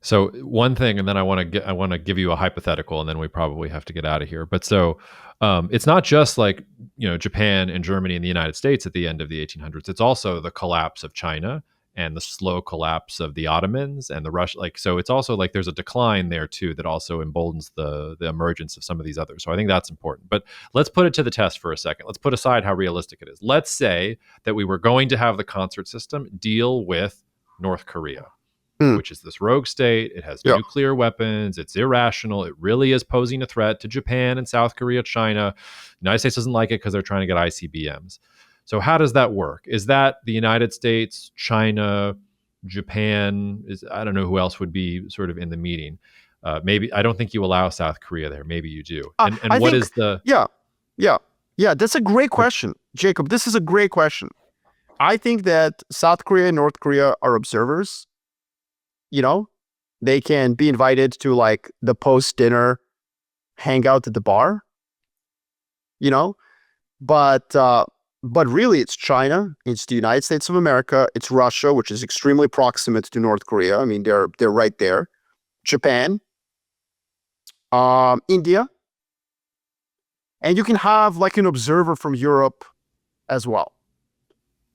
So one thing, and then I want to give you a hypothetical, and then we probably have to get out of here. But so it's not just like Japan and Germany and the United States at the end of the 1800s. It's also the collapse of China and the slow collapse of the Ottomans and the Russia. Like, so it's also like there's a decline there too that also emboldens the emergence of some of these others. So I think that's important. But let's put it to the test for a second. Let's put aside how realistic it is. Let's say that we were going to have the concert system deal with North Korea, which is this rogue state. It has nuclear weapons. It's irrational. It really is posing a threat to Japan and South Korea, China. The United States doesn't like it because they're trying to get ICBMs. So how does that work? Is that the United States, China, Japan? I don't know who else would be sort of in the meeting. Maybe I don't think you allow South Korea there. Maybe you do. And what is the? Yeah. That's a great question, Jacob. This is a great question. I think that South Korea and North Korea are observers. They can be invited to like the post-dinner hangout at the bar, but really it's China, it's the United States of America, it's Russia, which is extremely proximate to North Korea. I mean, they're right there. Japan, India, and you can have like an observer from Europe as well,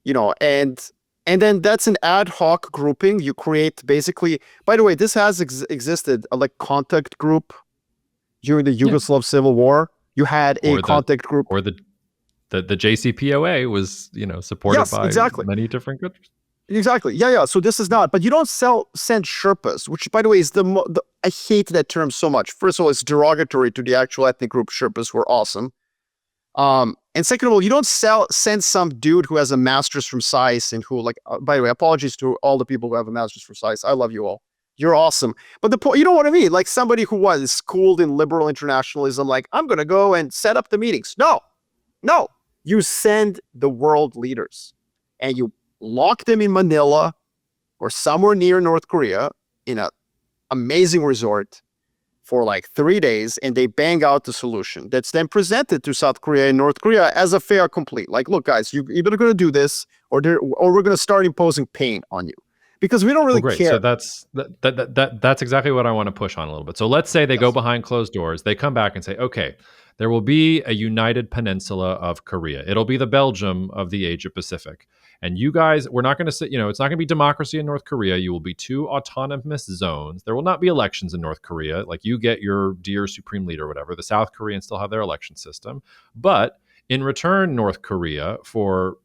and then that's an ad hoc grouping. You create basically, by the way, this has existed, a like contact group during the Yugoslav Civil War. You had a contact group. Or the JCPOA was, supported by many different countries. Exactly. Yeah. So this is not, but you don't send Sherpas, which by the way is I hate that term so much. First of all, it's derogatory to the actual ethnic group Sherpas, who are awesome. And second of all, you don't send some dude who has a master's from SAIS and who, like, by the way, apologies to all the people who have a master's from SAIS. I love you all. You're awesome. But the point, you know what I mean? Like somebody who was schooled in liberal internationalism, like, I'm going to go and set up the meetings. No. You send the world leaders and you lock them in Manila or somewhere near North Korea in an amazing resort for like 3 days, and they bang out the solution that's then presented to South Korea and North Korea as a fait accompli. Like, look, guys, you're either going to do this or we're going to start imposing pain on you, because we don't really care. So that's exactly what I want to push on a little bit. So let's say they go behind closed doors. They come back and say, okay, there will be a united peninsula of Korea. It'll be the Belgium of the Asia Pacific. And you guys, we're not going to sit, it's not going to be democracy in North Korea. You will be 2 autonomous zones. There will not be elections in North Korea. Like, you get your dear supreme leader or whatever. The South Koreans still have their election system. But in return, North Korea, for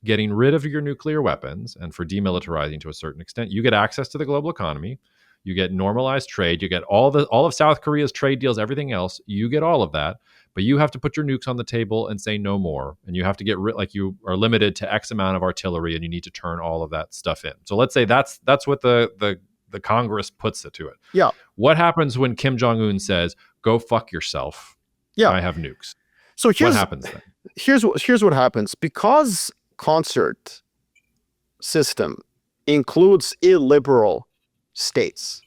getting rid of your nuclear weapons and for demilitarizing to a certain extent, you get access to the global economy. You get normalized trade. You get all of South Korea's trade deals, everything else. You get all of that, but you have to put your nukes on the table and say no more. And you have to get like you are limited to X amount of artillery, and you need to turn all of that stuff in. So let's say that's what the Congress puts it to it. Yeah. What happens when Kim Jong-un says, "Go fuck yourself"? Yeah. I have nukes. So what happens then? Here's what happens. Because concert system includes illiberal states,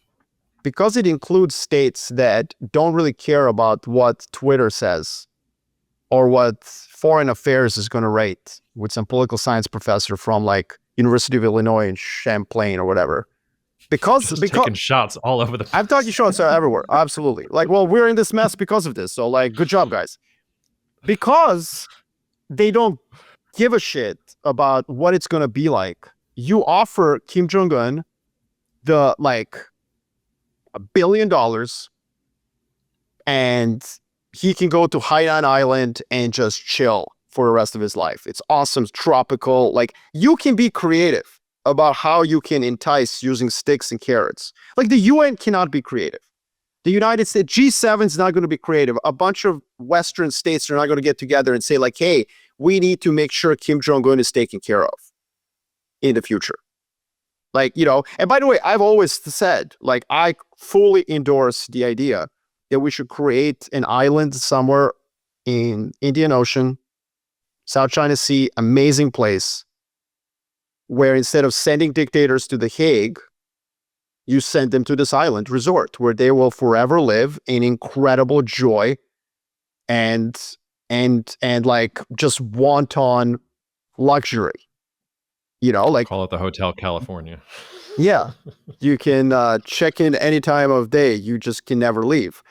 because it includes states that don't really care about what Twitter says or what foreign affairs is going to rate, with some political science professor from like University of Illinois in Champaign or whatever. Because taking shots all over the place. I'm talking shots everywhere. Absolutely. Like, well, we're in this mess because of this. So like, good job, guys. Because they don't give a shit about what it's going to be like. You offer Kim Jong-un the like $1 billion, and he can go to Hainan Island and just chill for the rest of his life. It's awesome. It's tropical. Like, you can be creative about how you can entice using sticks and carrots. Like, the UN cannot be creative. The United States, G7 is not going to be creative. A bunch of Western states are not going to get together and say like, hey, we need to make sure Kim Jong-un is taken care of in the future. Like, you know, and by the way, I've always said, like, I fully endorse the idea that we should create an island somewhere in Indian Ocean, South China Sea, amazing place, where instead of sending dictators to The Hague, you send them to this island resort where they will forever live in incredible joy and like just wanton luxury. You know, like, call it the Hotel California. Yeah. You can check in any time of day. You just can never leave.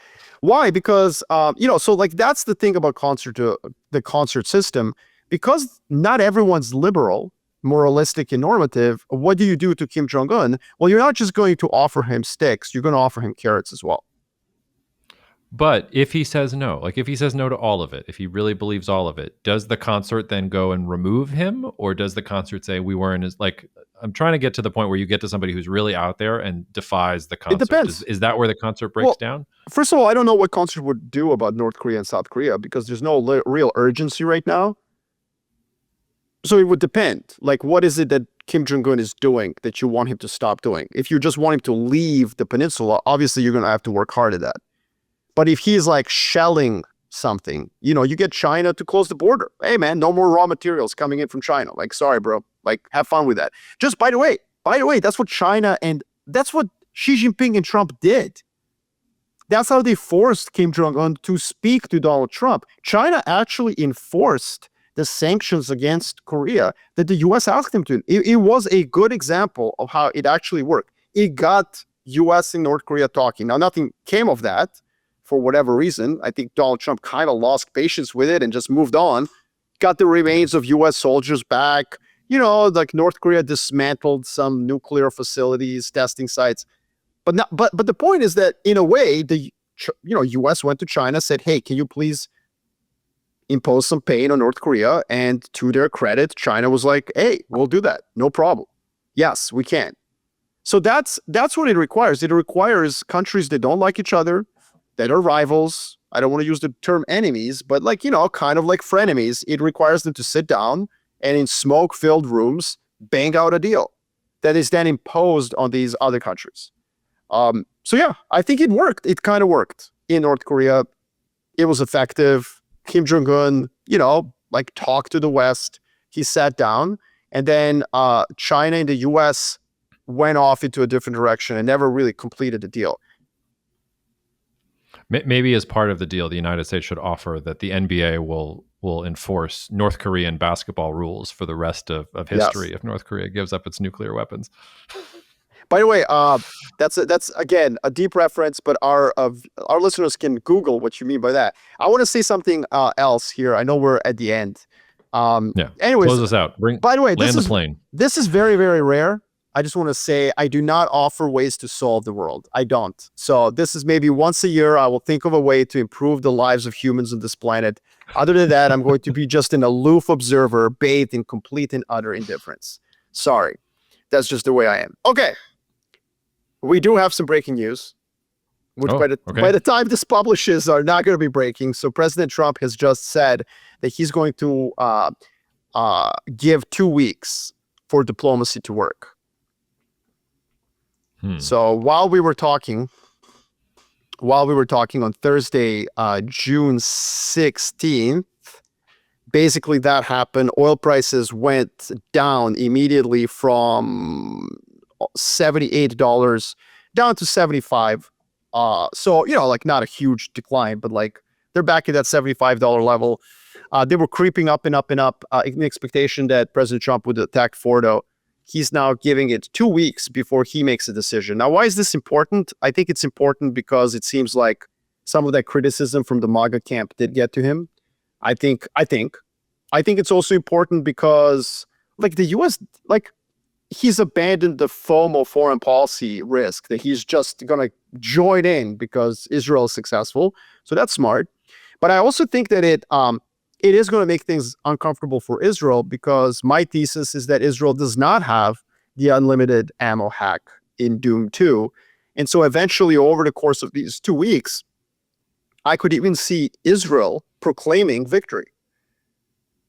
Why? Because, you know, so like that's the thing about the concert system, because not everyone's liberal, moralistic, and normative. What do you do to Kim Jong-un? Well, you're not just going to offer him sticks. You're going to offer him carrots as well. But if he says no, like if he says no to all of it, if he really believes all of it, does the concert then go and remove him? Or does the concert say we weren't as like, I'm trying to get to the point where you get to somebody who's really out there and defies the concert. It depends. Is that where the concert breaks down? First of all, I don't know what concert would do about North Korea and South Korea, because there's no real urgency right now. So it would depend. Like, what is it that Kim Jong-un is doing that you want him to stop doing? If you just want him to leave the peninsula, obviously you're going to have to work hard at that. But if he's like shelling something, you know, you get China to close the border. Hey, man, no more raw materials coming in from China. Like, sorry, bro. Like, have fun with that. Just by the way, that's what China and that's what Xi Jinping and Trump did. That's how they forced Kim Jong-un to speak to Donald Trump. China actually enforced the sanctions against Korea that the U.S. asked them to. It was a good example of how it actually worked. It got U.S. and North Korea talking. Now, nothing came of that. For whatever reason, I think Donald Trump kind of lost patience with it and just moved on, got the remains of U.S. soldiers back. You know, like North Korea dismantled some nuclear facilities, testing sites. But the point is that in a way, the U.S. went to China, said, hey, can you please impose some pain on North Korea? And to their credit, China was like, hey, we'll do that. No problem. Yes, we can. So that's what it requires. It requires countries that don't like each other, that are rivals. I don't want to use the term enemies, but like, you know, kind of like frenemies. It requires them to sit down and in smoke-filled rooms, bang out a deal that is then imposed on these other countries. So yeah, I think it worked. It kind of worked in North Korea. It was effective. Kim Jong-un, you know, like talked to the West. He sat down, and then China and the US went off into a different direction and never really completed the deal. Maybe as part of the deal, the United States should offer that the NBA will enforce North Korean basketball rules for the rest of history if North Korea gives up its nuclear weapons. By the way, that's again a deep reference, but our listeners can Google what you mean by that. I want to say something else here. I know we're at the end. Anyways, close us out. By the way, land the plane. This is very, very rare. I just want to say I do not offer ways to solve the world. I don't. So this is maybe once a year I will think of a way to improve the lives of humans on this planet. Other than that, I'm going to be just an aloof observer bathed in complete and utter indifference. Sorry. That's just the way I am. Okay. We do have some breaking news, which by the time this publishes are not going to be breaking. So President Trump has just said that he's going to give 2 weeks for diplomacy to work. So while we were talking on Thursday, June 16th, basically that happened. Oil prices went down immediately from $78 down to $75. So, like not a huge decline, but like they're back at that $75 level. They were creeping up and up and up in the expectation that President Trump would attack Fordo. He's now giving it 2 weeks before he makes a decision. Now, why is this important? I think it's important because it seems like some of that criticism from the MAGA camp did get to him. I think it's also important because, like, the U.S., like, he's abandoned the FOMO foreign policy risk that he's just going to join in because Israel is successful. So that's smart. But I also think that it is going to make things uncomfortable for Israel because my thesis is that Israel does not have the unlimited ammo hack in Doom 2. And so eventually over the course of these 2 weeks, I could even see Israel proclaiming victory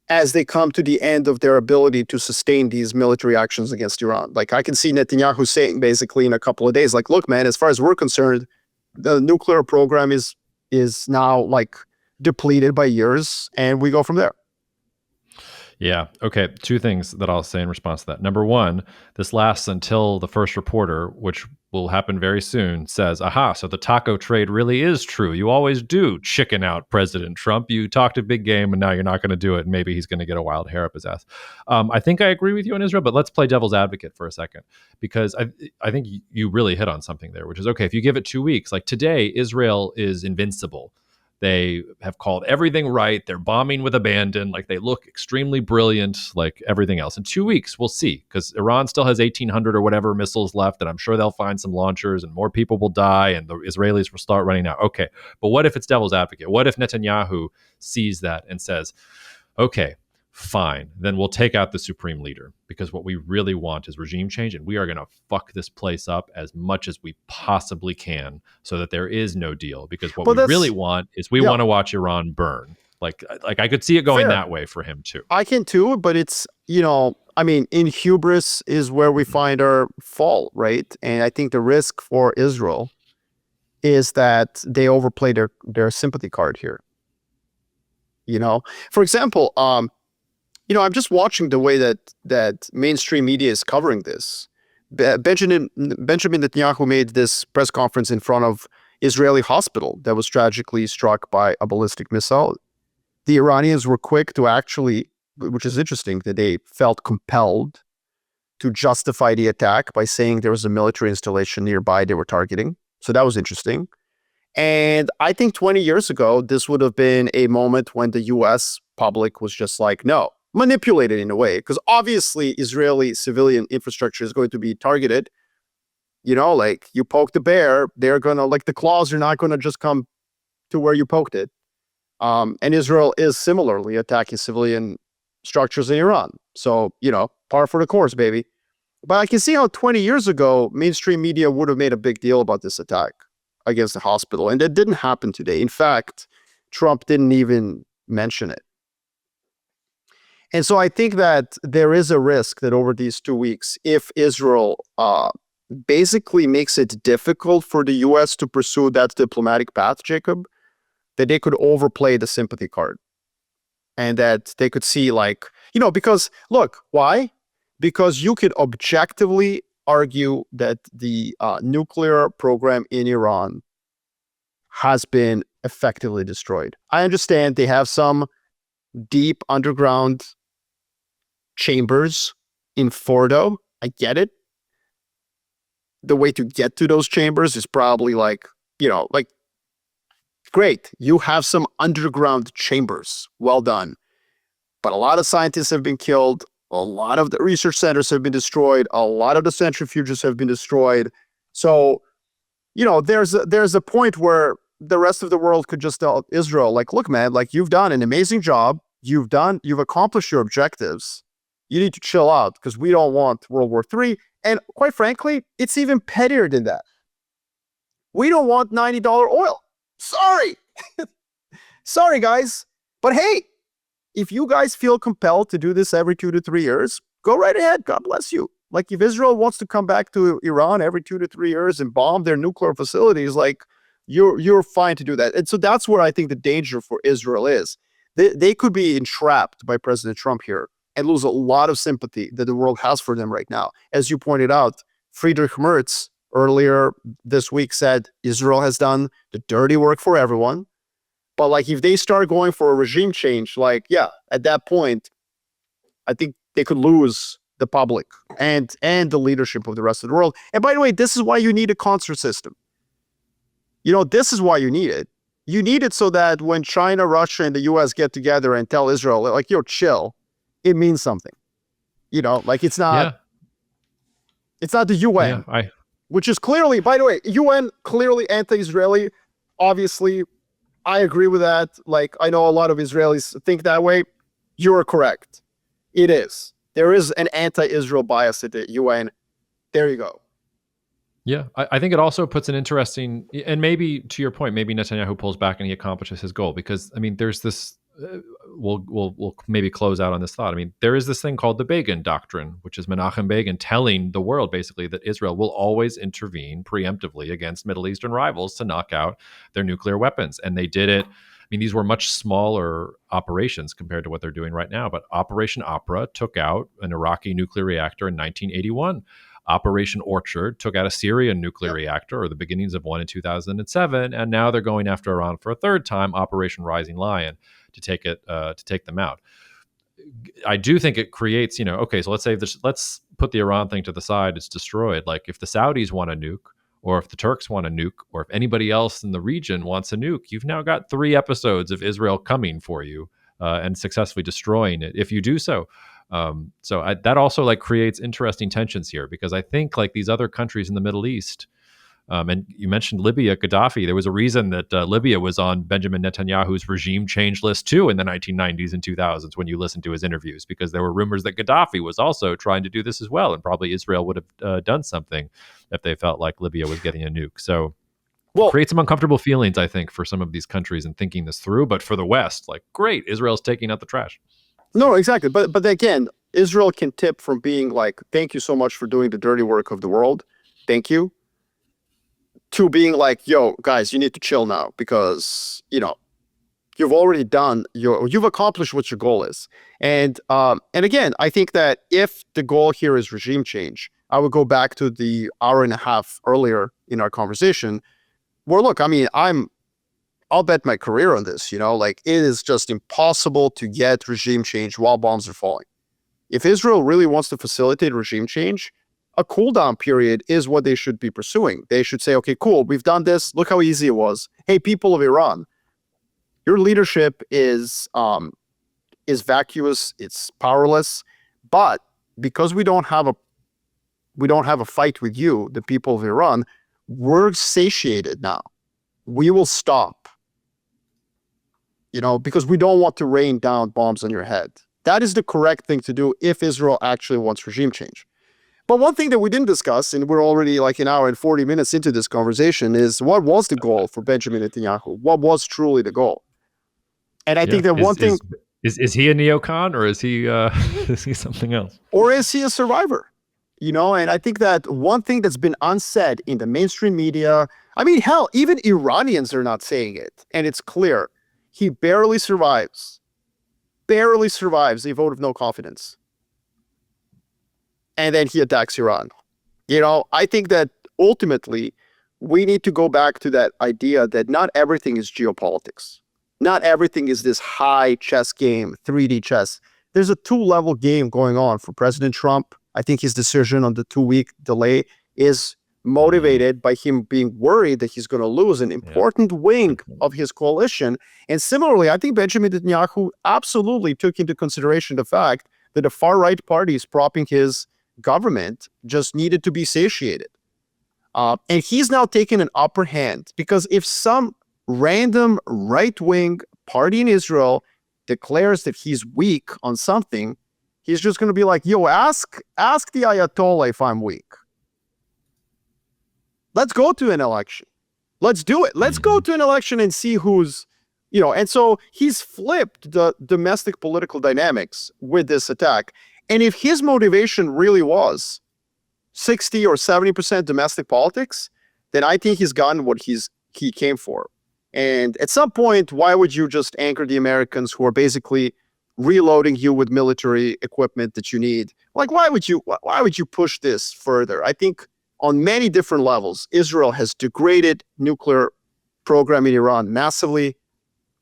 as they come to the end of their ability to sustain these military actions against Iran. Like, I can see Netanyahu saying basically in a couple of days, like, look, man, as far as we're concerned, the nuclear program is now like depleted by years, and we go from there. Yeah. Okay. 2 things that I'll say in response to that. Number one, this lasts until the first reporter, which will happen very soon, says, aha, so the taco trade really is true. You always do chicken out President Trump. You talked a big game and now you're not going to do it. And maybe he's going to get a wild hair up his ass. I think I agree with you on Israel, but let's play devil's advocate for a second, because I think you really hit on something there, which is, okay, if you give it 2 weeks, like today, Israel is invincible. They have called everything right. They're bombing with abandon. Like, they look extremely brilliant, like everything else. In 2 weeks, we'll see, because Iran still has 1,800 or whatever missiles left, and I'm sure they'll find some launchers and more people will die and the Israelis will start running out. Okay, but what if it's devil's advocate? What if Netanyahu sees that and says, okay, fine, then we'll take out the supreme leader, because what we really want is regime change, and we are going to fuck this place up as much as we possibly can so that there is no deal, because what we really want is we want to watch Iran burn. Like I could see it going that way for him too. I can too, but it's, I mean, in hubris is where we find our fall, right? And I think the risk for Israel is that they overplay their sympathy card here. For example, I'm just watching the way that mainstream media is covering this. Benjamin Netanyahu made this press conference in front of Israeli hospital that was tragically struck by a ballistic missile. The Iranians were quick to actually, which is interesting, that they felt compelled to justify the attack by saying there was a military installation nearby they were targeting. So that was interesting. And I think 20 years ago, this would have been a moment when the US public was just like, no, manipulated in a way, because obviously Israeli civilian infrastructure is going to be targeted. Like, you poke the bear, they're going to, like, the claws are not going to just come to where you poked it. And Israel is similarly attacking civilian structures in Iran. So, par for the course, baby. But I can see how 20 years ago, mainstream media would have made a big deal about this attack against the hospital. And that didn't happen today. In fact, Trump didn't even mention it. And so I think that there is a risk that over these 2 weeks, if Israel basically makes it difficult for the US to pursue that diplomatic path, Jacob, that they could overplay the sympathy card. And that they could see, like, because, look, why? Because you could objectively argue that the nuclear program in Iran has been effectively destroyed. I understand they have some deep underground chambers in Fordo. I get it. The way to get to those chambers is probably like, great, you have some underground chambers. Well done. But a lot of scientists have been killed. A lot of the research centers have been destroyed. A lot of the centrifuges have been destroyed. So, there's a point where the rest of the world could just tell Israel, like, look, man, like, you've done an amazing job. You've accomplished your objectives. You need to chill out, because we don't want World War III. And quite frankly, it's even pettier than that. We don't want $90 oil. Sorry. Sorry, guys. But hey, if you guys feel compelled to do this every 2 to 3 years, go right ahead. God bless you. Like if Israel wants to come back to Iran every 2 to 3 years and bomb their nuclear facilities, like you're fine to do that. And so that's where I think the danger for Israel is. They could be entrapped by President Trump here and lose a lot of sympathy that the world has for them right now. As you pointed out, Friedrich Merz earlier this week said Israel has done the dirty work for everyone. But like if they start going for a regime change, like, yeah, at that point, I think they could lose the public and the leadership of the rest of the world. And by the way, this is why you need a concert system. You know, this is why you need it. You need it so that when China, Russia, and the US get together and tell Israel, like, yo, chill, it means something. You know, like it's not the UN, which is clearly, by the way, UN clearly anti-Israeli. Obviously, I agree with that. Like, I know a lot of Israelis think that way. You are correct. It is. There is an anti-Israel bias at the UN. There you go. Yeah, I think it also puts an interesting, and maybe to your point, maybe Netanyahu pulls back and he accomplishes his goal, because I mean, there's this. We'll maybe close out on this thought. I mean, there is this thing called the Begin Doctrine, which is Menachem Begin telling the world basically that Israel will always intervene preemptively against Middle Eastern rivals to knock out their nuclear weapons, and they did it. I mean, these were much smaller operations compared to what they're doing right now, but Operation Opera took out an Iraqi nuclear reactor in 1981. Operation Orchard took out a Syrian nuclear reactor, or the beginnings of one in 2007, and now they're going after Iran for a third time, Operation Rising Lion, to take them out. I do think it creates, okay, so let's put the Iran thing to the side. It's destroyed. Like if the Saudis want a nuke, or if the Turks want a nuke, or if anybody else in the region wants a nuke, you've now got 3 episodes of Israel coming for you and successfully destroying it if you do so. That also like creates interesting tensions here, because I think like these other countries in the Middle East, and you mentioned Libya, Gaddafi. There was a reason that Libya was on Benjamin Netanyahu's regime change list too in the 1990s and 2000s when you listen to his interviews, because there were rumors that Gaddafi was also trying to do this as well, and probably Israel would have done something if they felt like Libya was getting a nuke. So create some uncomfortable feelings, I think, for some of these countries in thinking this through. But for the West, like, great, Israel's taking out the trash. No, exactly. But again, Israel can tip from being like, thank you so much for doing the dirty work of the world. Thank you. To being like, yo, guys, you need to chill now because, you've already you've accomplished what your goal is. And again, I think that if the goal here is regime change, I would go back to the hour and a half earlier in our conversation where, look, I mean, I'll bet my career on this, like it is just impossible to get regime change while bombs are falling. If Israel really wants to facilitate regime change, a cool down period is what they should be pursuing. They should say, okay, cool, we've done this. Look how easy it was. Hey, people of Iran, your leadership is vacuous, it's powerless, but because we don't have a fight with you, the people of Iran, we're satiated now. We will stop. Because we don't want to rain down bombs on your head. That is the correct thing to do if Israel actually wants regime change. But one thing that we didn't discuss, and we're already like an hour and 40 minutes into this conversation, is what was the goal for Benjamin Netanyahu? What was truly the goal? And I think that one thing... Is he a neocon, or is he is he something else? Or is he a survivor? And I think that one thing that's been unsaid in the mainstream media, I mean, hell, even Iranians are not saying it, and it's clear. He barely survives a vote of no confidence. And then he attacks Iran. I think that ultimately we need to go back to that idea that not everything is geopolitics. Not everything is this high chess game, 3D chess. There's a 2-level game going on for President Trump. I think his decision on the 2-week delay is motivated by him being worried that he's going to lose an important wing of his coalition. And similarly, I think Benjamin Netanyahu absolutely took into consideration the fact that the far-right parties propping his government just needed to be satiated. And he's now taken an upper hand, because if some random right-wing party in Israel declares that he's weak on something, He's just going to be like, yo, ask the Ayatollah if I'm weak. Let's go to an election. Let's do it. Let's go to an election and see who's, and so he's flipped the domestic political dynamics with this attack. And if his motivation really was 60 or 70% domestic politics, then I think he's gotten what he came for. And at some point, why would you just anchor the Americans who are basically reloading you with military equipment that you need? Like, why would you push this further? I think on many different levels, Israel has degraded nuclear program in Iran massively.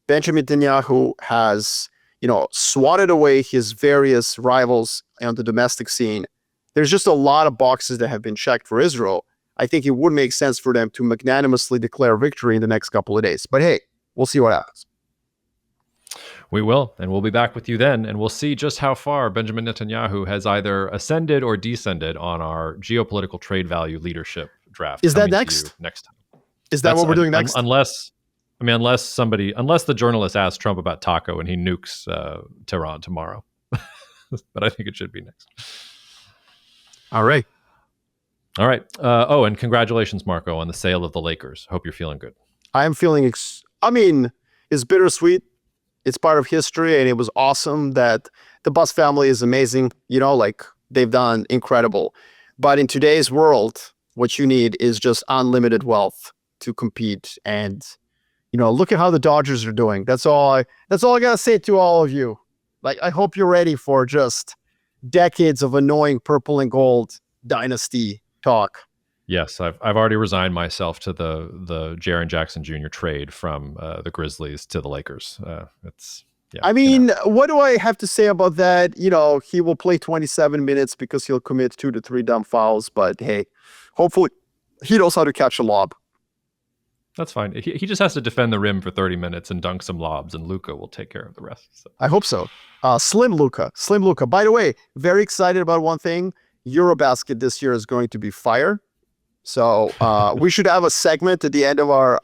Benjamin Netanyahu has, swatted away his various rivals on the domestic scene. There's just a lot of boxes that have been checked for Israel. I think it would make sense for them to magnanimously declare victory in the next couple of days. But hey, we'll see what happens. We will, and we'll be back with you then, and we'll see just how far Benjamin Netanyahu has either ascended or descended on our geopolitical trade value leadership draft. Is that next? Next time. Is that what we're doing next? Unless the journalist asks Trump about Taco and he nukes Tehran tomorrow. But I think it should be next. All right. And congratulations, Marco, on the sale of the Lakers. Hope you're feeling good. I am feeling, it's bittersweet. It's part of history, and it was awesome that the Bus family is amazing. They've done incredible. But in today's world, what you need is just unlimited wealth to compete. And, look at how the Dodgers are doing. That's all I gotta say to all of you. I hope you're ready for just decades of annoying purple and gold dynasty talk. Yes, I've already resigned myself to the Jaren Jackson Jr. trade from the Grizzlies to the Lakers. What do I have to say about that? He will play 27 minutes because he'll commit 2 to 3 dumb fouls. But hey, hopefully he knows how to catch a lob. That's fine. He just has to defend the rim for 30 minutes and dunk some lobs, and Luka will take care of the rest. So. I hope so. Slim Luka. By the way, very excited about one thing. Eurobasket this year is going to be fire. So we should have a segment at the end of our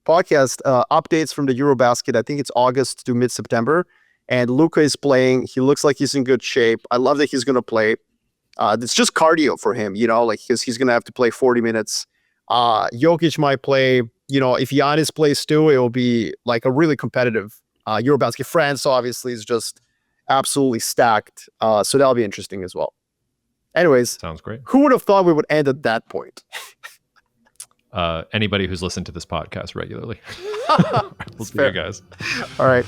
podcast, updates from the Eurobasket. I think it's August to mid-September. And Luka is playing. He looks like he's in good shape. I love that he's going to play. It's just cardio for him, because he's going to have to play 40 minutes. Jokic might play. If Giannis plays too, it will be like a really competitive Eurobasket. France, obviously, is just absolutely stacked. So that'll be interesting as well. Anyways, sounds great. Who would have thought we would end at that point? Anybody who's listened to this podcast regularly. We'll see you guys. All right.